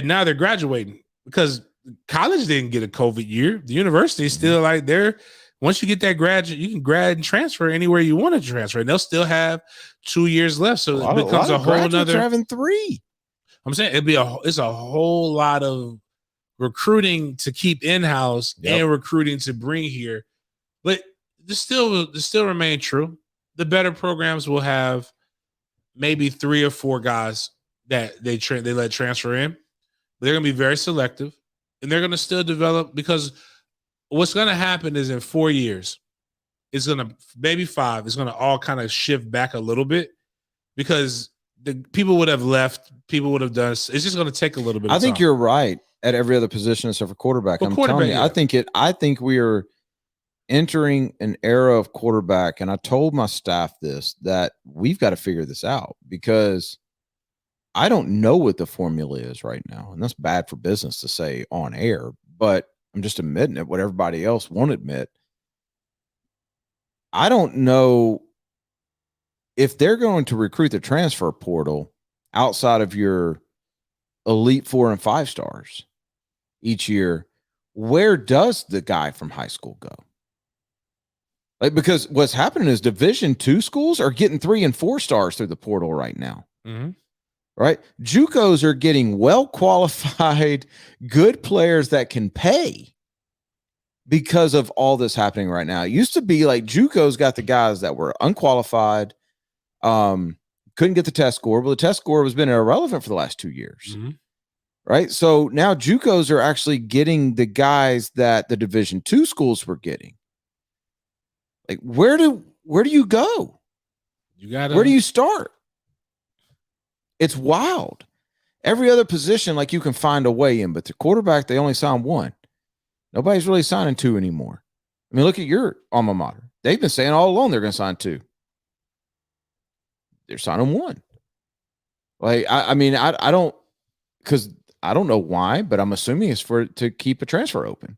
now they're graduating because college didn't get a COVID year. The university is still like once you get that graduate, you can grad and transfer anywhere you want to transfer. And they'll still have 2 years left. So it becomes a whole nother. Having 3. I'm saying it's a whole lot of recruiting to keep in-house and recruiting to bring here. But this still remain true. The better programs will have maybe 3 or 4 guys that they let transfer in. They're going to be very selective, and they're going to still develop because what's going to happen is in 4 years, it's going to maybe 5. It's going to all kind of shift back a little bit because the people would have left. People would have done. It's just going to take a little bit. I think you're right at every other position except for quarterback. I'm telling you, yeah. I think we are entering an era of quarterback, and I told my staff that we've got to figure this out because I don't know what the formula is right now, and that's bad for business to say on air, but I'm just admitting it, what everybody else won't admit. I don't know if they're going to recruit the transfer portal outside of your elite 4 and 5 stars each year. Where does the guy from high school go? Because what's happening is Division II schools are getting 3 and 4 stars through the portal right now. Mm-hmm. Right? JUCOs are getting well-qualified, good players that can pay because of all this happening right now. It used to be like JUCOs got the guys that were unqualified, couldn't get the test score. Well, the test score has been irrelevant for the last 2 years. Mm-hmm. Right? So now JUCOs are actually getting the guys that the Division II schools were getting. Like, where do you go? Where do you start? It's wild. Every other position, like you can find a way in, but the quarterback, they only sign 1. Nobody's really signing 2 anymore. I mean, look at your alma mater. They've been saying all along they're going to sign 2. They're signing 1. Like, I don't, because I don't know why, but I'm assuming it's to keep a transfer open.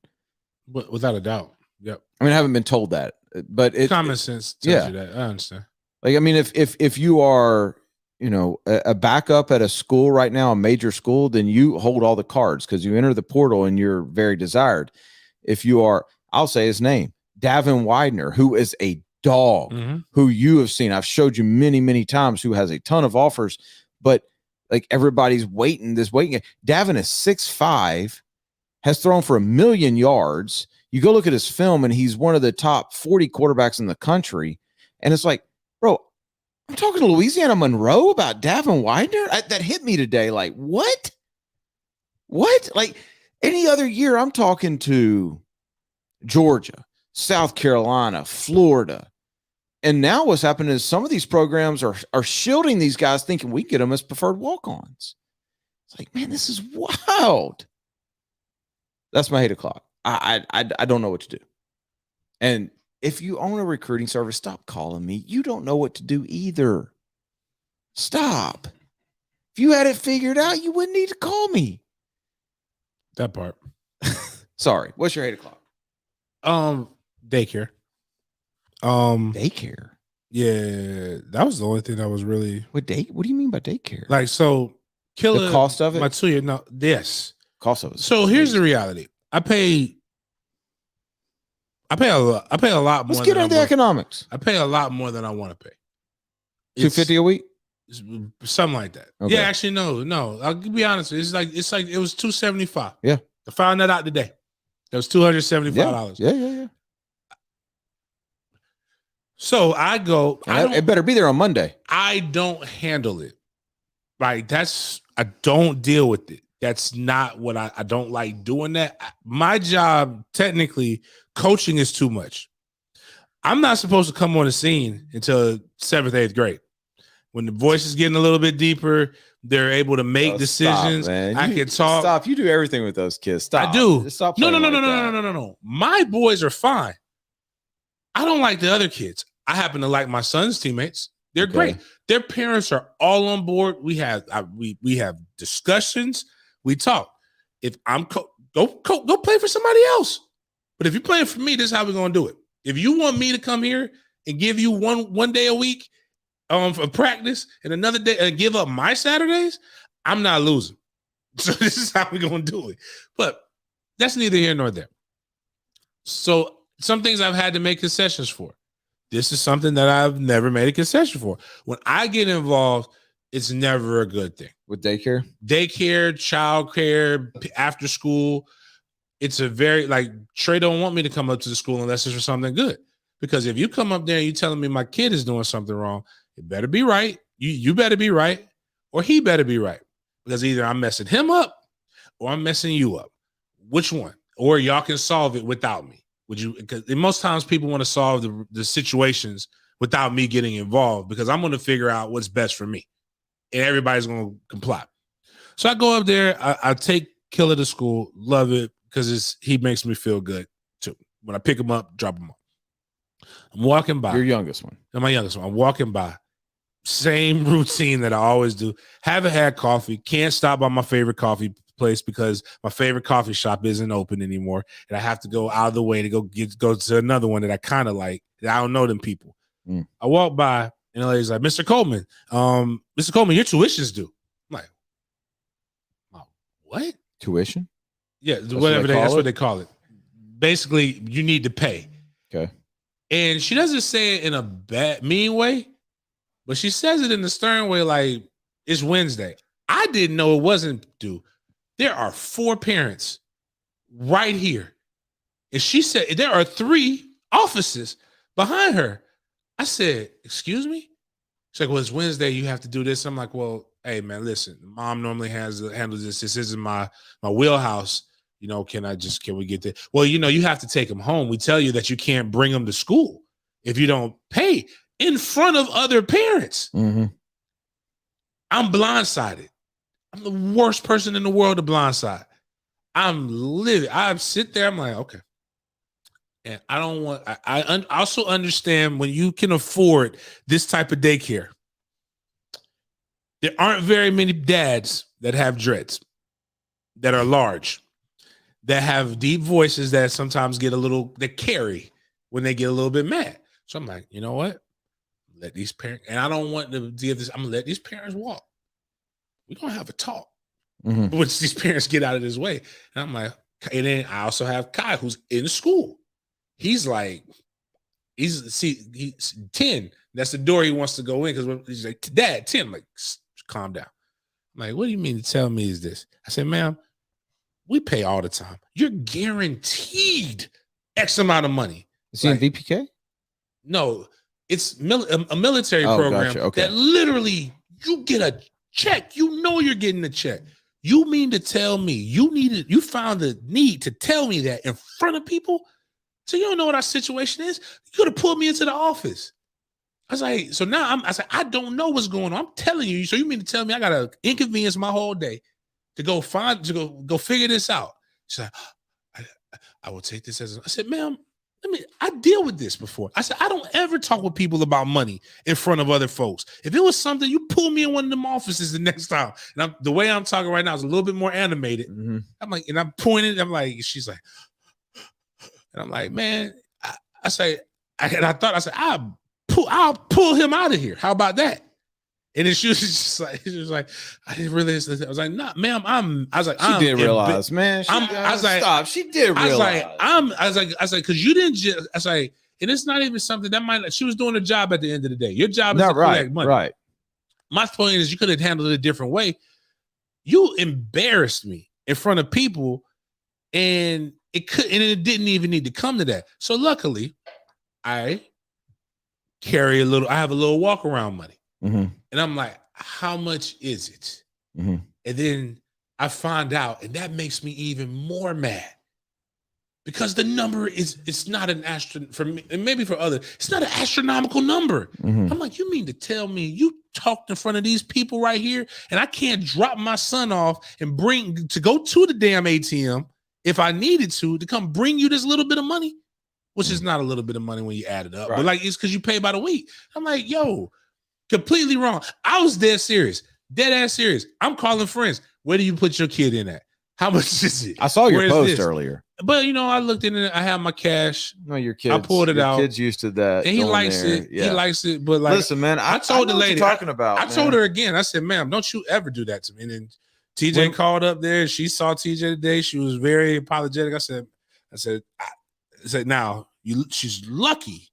But without a doubt. Yep. I mean, I haven't been told that, but common sense tells you that. I understand. Like, I mean, if you are, a backup at a school right now, a major school, then you hold all the cards because you enter the portal and you're very desired. If you are, I'll say his name, Davin Widener, who is a dog, who you have seen. I've showed you many, many times, who has a ton of offers, but like everybody's waiting. Davin is 6'5", has thrown for 1 million yards. You go look at his film and he's one of the top 40 quarterbacks in the country. And it's like, bro, I'm talking to Louisiana Monroe about Davin Widener. That hit me today. Like, what? Like any other year, I'm talking to Georgia, South Carolina, Florida. And now what's happening is some of these programs are shielding these guys thinking we get them as preferred walk-ons. It's like, man, this is wild. That's my 8 o'clock. I don't know what to do. And if you own a recruiting service, stop calling me. You don't know what to do either. Stop. If you had it figured out, you wouldn't need to call me. That part. Sorry. What's your 8 o'clock? Daycare. Daycare. Yeah, that was the only thing that was really. What do you mean by daycare? Like, so Killer, the cost of it? My 2 year, no, yes. Cost of it. So here's the reality. I pay a lot more. Let's get into the economics. I pay a lot more than I want to pay. $250 a week? Something like that. Okay. Yeah, actually, no. I'll be honest. It's like it was $275. Yeah. I found that out today. It was $275. Yeah. So I go. It better be there on Monday. I don't handle it. Right. I don't deal with it. That's not what I don't like doing that. My job, technically, coaching is too much. I'm not supposed to come on the scene until 7th, 8th grade. When the voice is getting a little bit deeper, they're able to make decisions. Stop, man. I can talk. Stop. You do everything with those kids. Stop. I do. Stop. No. My boys are fine. I don't like the other kids. I happen to like my son's teammates. They're great. Their parents are all on board. We have discussions. We talk. If I'm go play for somebody else. But if you're playing for me, this is how we're gonna do it. If you want me to come here and give you one day a week for practice and another day and give up my Saturdays, I'm not losing. So this is how we're gonna do it. But that's neither here nor there. So some things I've had to make concessions for. This is something that I've never made a concession for. When I get involved, it's never a good thing. With daycare, childcare, after school. It's a very, like, Trey don't want me to come up to the school unless it's for something good. Because if you come up there and you telling me my kid is doing something wrong, it better be right. You better be right, or he better be right. Because either I'm messing him up or I'm messing you up. Which one? Or y'all can solve it without me. Would you? Because most times people want to solve the situations without me getting involved, because I'm going to figure out what's best for me, and everybody's going to comply. So I go up there. I take Killer to school. Love it because he makes me feel good too. When I pick him up, drop him off. I'm walking by. Your youngest one. My youngest one. I'm walking by. Same routine that I always do. Haven't had coffee. Can't stop by my favorite coffee place because my favorite coffee shop isn't open anymore, and I have to go out of the way to go to another one that I kind of like. That I don't know them people. I walk by and the lady's like, "Mr. Coleman, your tuition's due." I'm like, "Oh, what? Tuition?" Yeah, that's what they call it. Basically, you need to pay. Okay. And she doesn't say it in a mean way, but she says it in a stern way, like, it's Wednesday. I didn't know it wasn't due. There are 4 parents right here. And she said, there are 3 offices behind her. I said, excuse me? She's like, well, it's Wednesday. You have to do this. I'm like, well, hey, man, listen. Mom normally handles this. This isn't my wheelhouse. You know, can we get there? Well, you have to take them home. We tell you that you can't bring them to school if you don't pay in front of other parents. Mm-hmm. I'm blindsided. I'm the worst person in the world to blindside. I'm livid. I sit there. I'm like, okay. And I don't want, I also understand when you can afford this type of daycare, there aren't very many dads that have dreads, that are large, that have deep voices that sometimes that carry when they get a little bit mad. So I'm like, you know what? Let these parents, and I don't want to give this, I'm going to let these parents walk. We're going to have a talk. Mm-hmm. Once these parents get out of this way. And I'm like, and then I also have Kai, who's in school. He's 10. That's the door he wants to go in because he's like, Dad, 10. I'm like, calm down. I'm like, what do you mean to tell me is this? I said, ma'am, we pay all the time. You're guaranteed X amount of money. Is he in VPK? No, it's a military program gotcha. Okay. that literally you get a check. You're getting a check. You mean to tell me you found the need to tell me that in front of people? So you don't know what our situation is? You could have pulled me into the office. I was like, so now I don't know what's going on. I'm telling you. So you mean to tell me I gotta inconvenience my whole day to go figure this out? She's like, I will take this as I said, ma'am, I deal with this before. I said, I don't ever talk with people about money in front of other folks. If it was something, you pull me in one of them offices the next time. And the way I'm talking right now is a little bit more animated. Mm-hmm. I'm like, and I'm pointing. I'm like, she's like, and I'm like, man, I said, I'll pull him out of here. How about that? And then she was like, I didn't realize that. I was like, nah, ma'am, She did realize, man. Stop. She did realize. I was like, because you didn't just, I was like, and it's not even something that she was doing a job at the end of the day. Your job is to collect money. Right. my point is you could have handled it a different way. You embarrassed me in front of people, and it didn't even need to come to that. So luckily, I have a little walk around money. Mm-hmm. And I'm like, how much is it? Mm-hmm. And then I find out, and that makes me even more mad. Because the number it's not an for me, and maybe for others, it's not an astronomical number. Mm-hmm. I'm like, you mean to tell me you talked in front of these people right here, and I can't drop my son off and go to the damn ATM if I needed to come bring you this little bit of money, which is not a little bit of money when you add it up, right. but like it's because you pay by the week. I'm like, yo, completely wrong. I was dead ass serious. I'm calling friends. Where do you put your kid in at? How much is it? I saw your post earlier. But I looked in it. I have my cash. No, your kids. I pulled it out. Kids used to that, and he likes it. Yeah. He likes it. But like, listen, man, I told the lady. Talking about. I told her again. I said, "Ma'am, don't you ever do that to me." And then TJ called up there. She saw TJ today. She was very apologetic. I said, now she's lucky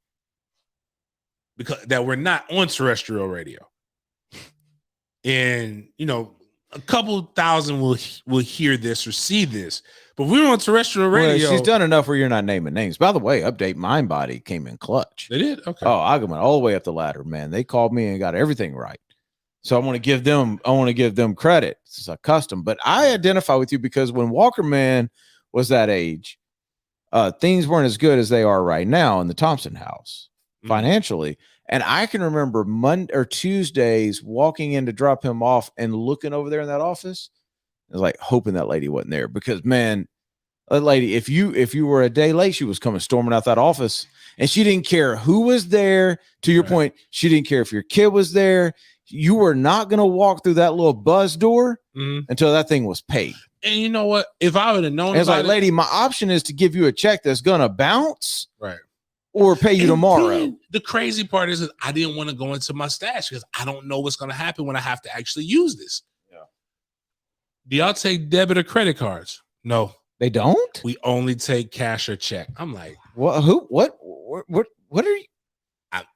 because that we're not on terrestrial radio, and a couple thousand will hear this or see this, but we're on terrestrial radio. Well, she's done enough where you're not naming names. By the way, Update Mindbody came in clutch. They did? Okay. Oh, I went all the way up the ladder, man. They called me and got everything right. So I want to give them credit. It's a custom, but I identify with you because when Walker Man was that age, things weren't as good as they are right now in the Thompson house financially. And I can remember Monday or Tuesdays walking in to drop him off and looking over there in that office. I was like hoping that lady wasn't there because, man, that lady, if you were a day late, she was coming storming out that office, and she didn't care who was there. To your point, she didn't care if your kid was there. You were not going to walk through that little buzz door until that thing was paid. And you know what? If I would have known, it's like, lady, my option is to give you a check that's going to bounce, right, or pay you tomorrow. The crazy part is that I didn't want to go into my stash because I don't know what's going to happen when I have to actually use this. Yeah. Do y'all take debit or credit cards? No, they don't. We only take cash or check. I'm like, what? Who? What are you?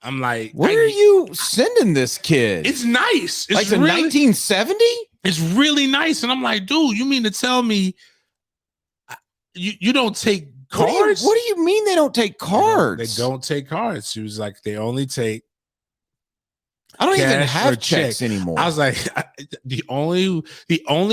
I'm like, where are you sending this kid? It's nice. It's like the 1970. It's really nice, and I'm like, dude, you mean to tell me you don't take cards? What do you mean they don't take cards? They don't take cards. She was like, they only take. I don't even have checks anymore. I was like, the only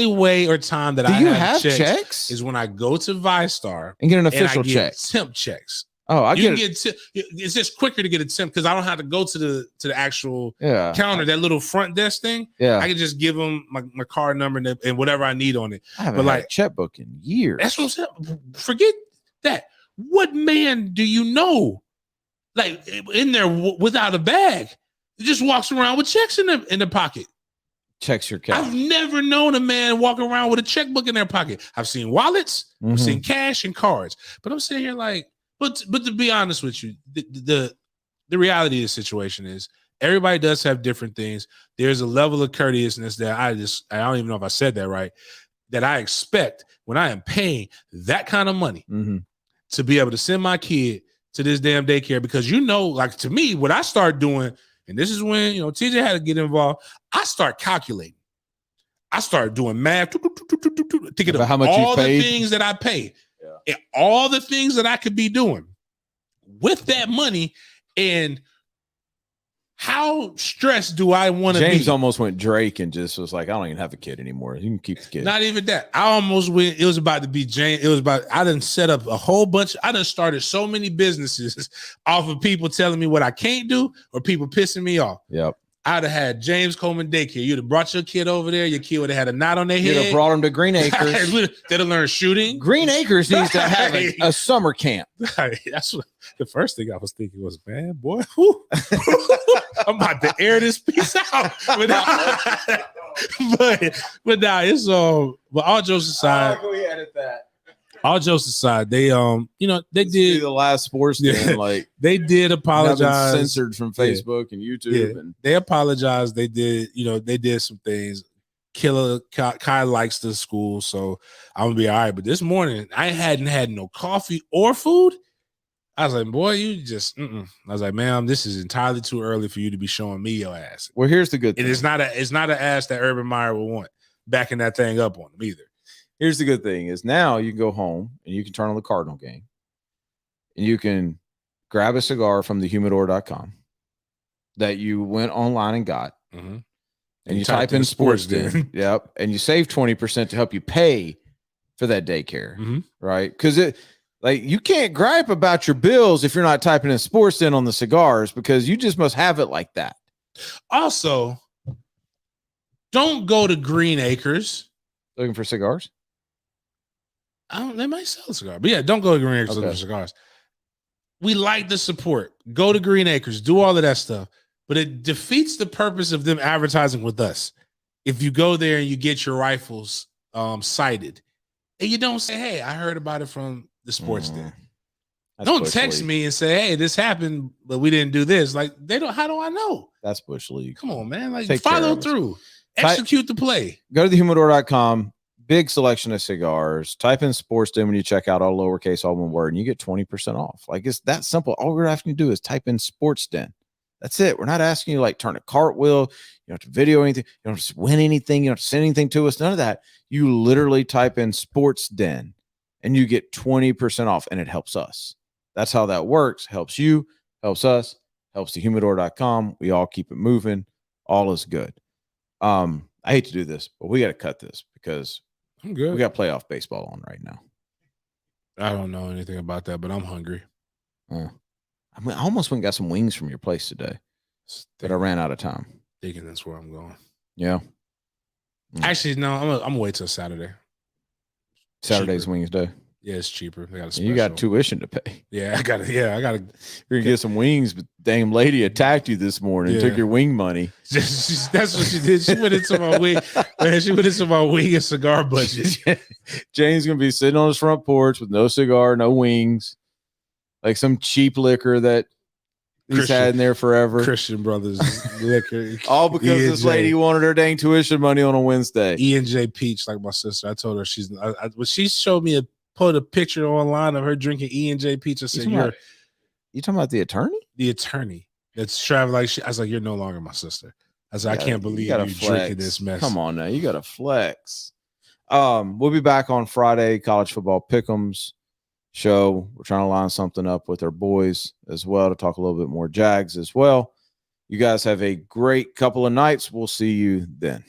way or time that I have checks is when I go to ViStar and get an official check. Temp checks. Oh, it's just quicker to get a temp because I don't have to go to the actual counter, that little front desk thing. Yeah, I can just give them my card number and whatever I need on it. I haven't had a checkbook in years. That's what I'm saying. Forget that. What man do you know, like in there without a bag, he just walks around with checks in the pocket? Checks your cash. I've never known a man walk around with a checkbook in their pocket. I've seen wallets, I've seen cash and cards, but I'm sitting here like. But to be honest with you, the reality of the situation is everybody does have different things. There's a level of courteousness that I don't even know if I said that right, that I expect when I am paying that kind of money to be able to send my kid to this damn daycare. Because like to me, what I start doing, and this is when TJ had to get involved, I start calculating. I start doing math, thinking of how much all you paid. The things that I pay. And all the things that I could be doing with that money, and how stressed do I want to be? James almost went Drake and just was like, I don't even have a kid anymore. You can keep the kid. Not even that. I almost went. It was about to be James. I done set up a whole bunch. I done started so many businesses off of people telling me what I can't do or people pissing me off. Yep. I'd have had James Coleman Daycare. You'd have brought your kid over there. Your kid would have had a knot on their head. You'd have brought him to Green Acres. They'd have learned shooting. Green Acres needs to have a summer camp. That's what the first thing I was thinking was, man, boy, I'm about to air this piece out. But now it's but all jokes aside. Can we edit that? All jokes aside, they they did the last sportsden, like they did apologize. Censored from Facebook and YouTube, and they apologized. They did, they did some things. Killer Kai likes the school, so I'm gonna be all right. But this morning, I hadn't had no coffee or food. I was like, boy, you just. I was like, ma'am, this is entirely too early for you to be showing me your ass. Well, here's the good thing. It's not an ass that Urban Meyer will want backing that thing up on him either. Here's the good thing is now you can go home and you can turn on the Cardinal game and you can grab a cigar from thehumidor.com that you went online and got. Mm-hmm. And you type in sportsden. Yep. And you save 20% to help you pay for that daycare. Right. Because you can't gripe about your bills if you're not typing in sportsden on the cigars because you just must have it like that. Also, don't go to Green Acres looking for cigars. They might sell a cigar, but yeah, don't go to Green Acres looking for cigars. We like the support. Go to Green Acres, do all of that stuff, but it defeats the purpose of them advertising with us. If you go there and you get your rifles sighted, and you don't say, "Hey, I heard about it from the sports den." Don't text me and say, "Hey, this happened, but we didn't do this." Like they don't. How do I know? That's Bush League. Come on, man. Like follow through, execute the play. Go to thehumidor.com. Big selection of cigars. Type in sportsden when you check out, all lowercase, all one word, and you get 20% off. Like it's that simple. All we're asking you to do is type in sportsden. That's it. We're not asking you turn a cartwheel. You don't have to video anything. You don't have to win anything. You don't have to send anything to us. None of that. You literally type in sportsden and you get 20% off and it helps us. That's how that works. Helps you, helps us, helps thehumidor.com. We all keep it moving. All is good. I hate to do this, but we got to cut this because I'm good. We got playoff baseball on right now. I don't know anything about that, but I'm hungry. I almost went and got some wings from your place today, but I ran out of time. Thinking that's where I'm going. Yeah. Actually, no, I'm gonna wait till Saturday. Saturday's wings day. Yeah, it's cheaper. They got you got tuition to pay. Yeah, I gotta. You're gonna get some wings, but dame lady attacked you this morning. Yeah. Took your wing money. That's what she did. She went into my wing. Man, she went into my wing and cigar budget. James gonna be sitting on his front porch with no cigar, no wings, like some cheap liquor that he's had in there forever. Christian Brothers liquor. All because this lady wanted her dang tuition money on a Wednesday. E&J Peach, like my sister. I told her when she showed me put a picture online of her drinking E&J Peach. I said, you talking about the attorney? The attorney that's traveling. I was like, you're no longer my sister. I said, I can't believe you're drinking this mess. Come on now, you got to flex. We'll be back on Friday, college football pick'ems show. We're trying to line something up with our boys as well to talk a little bit more Jags as well. You guys have a great couple of nights. We'll see you then.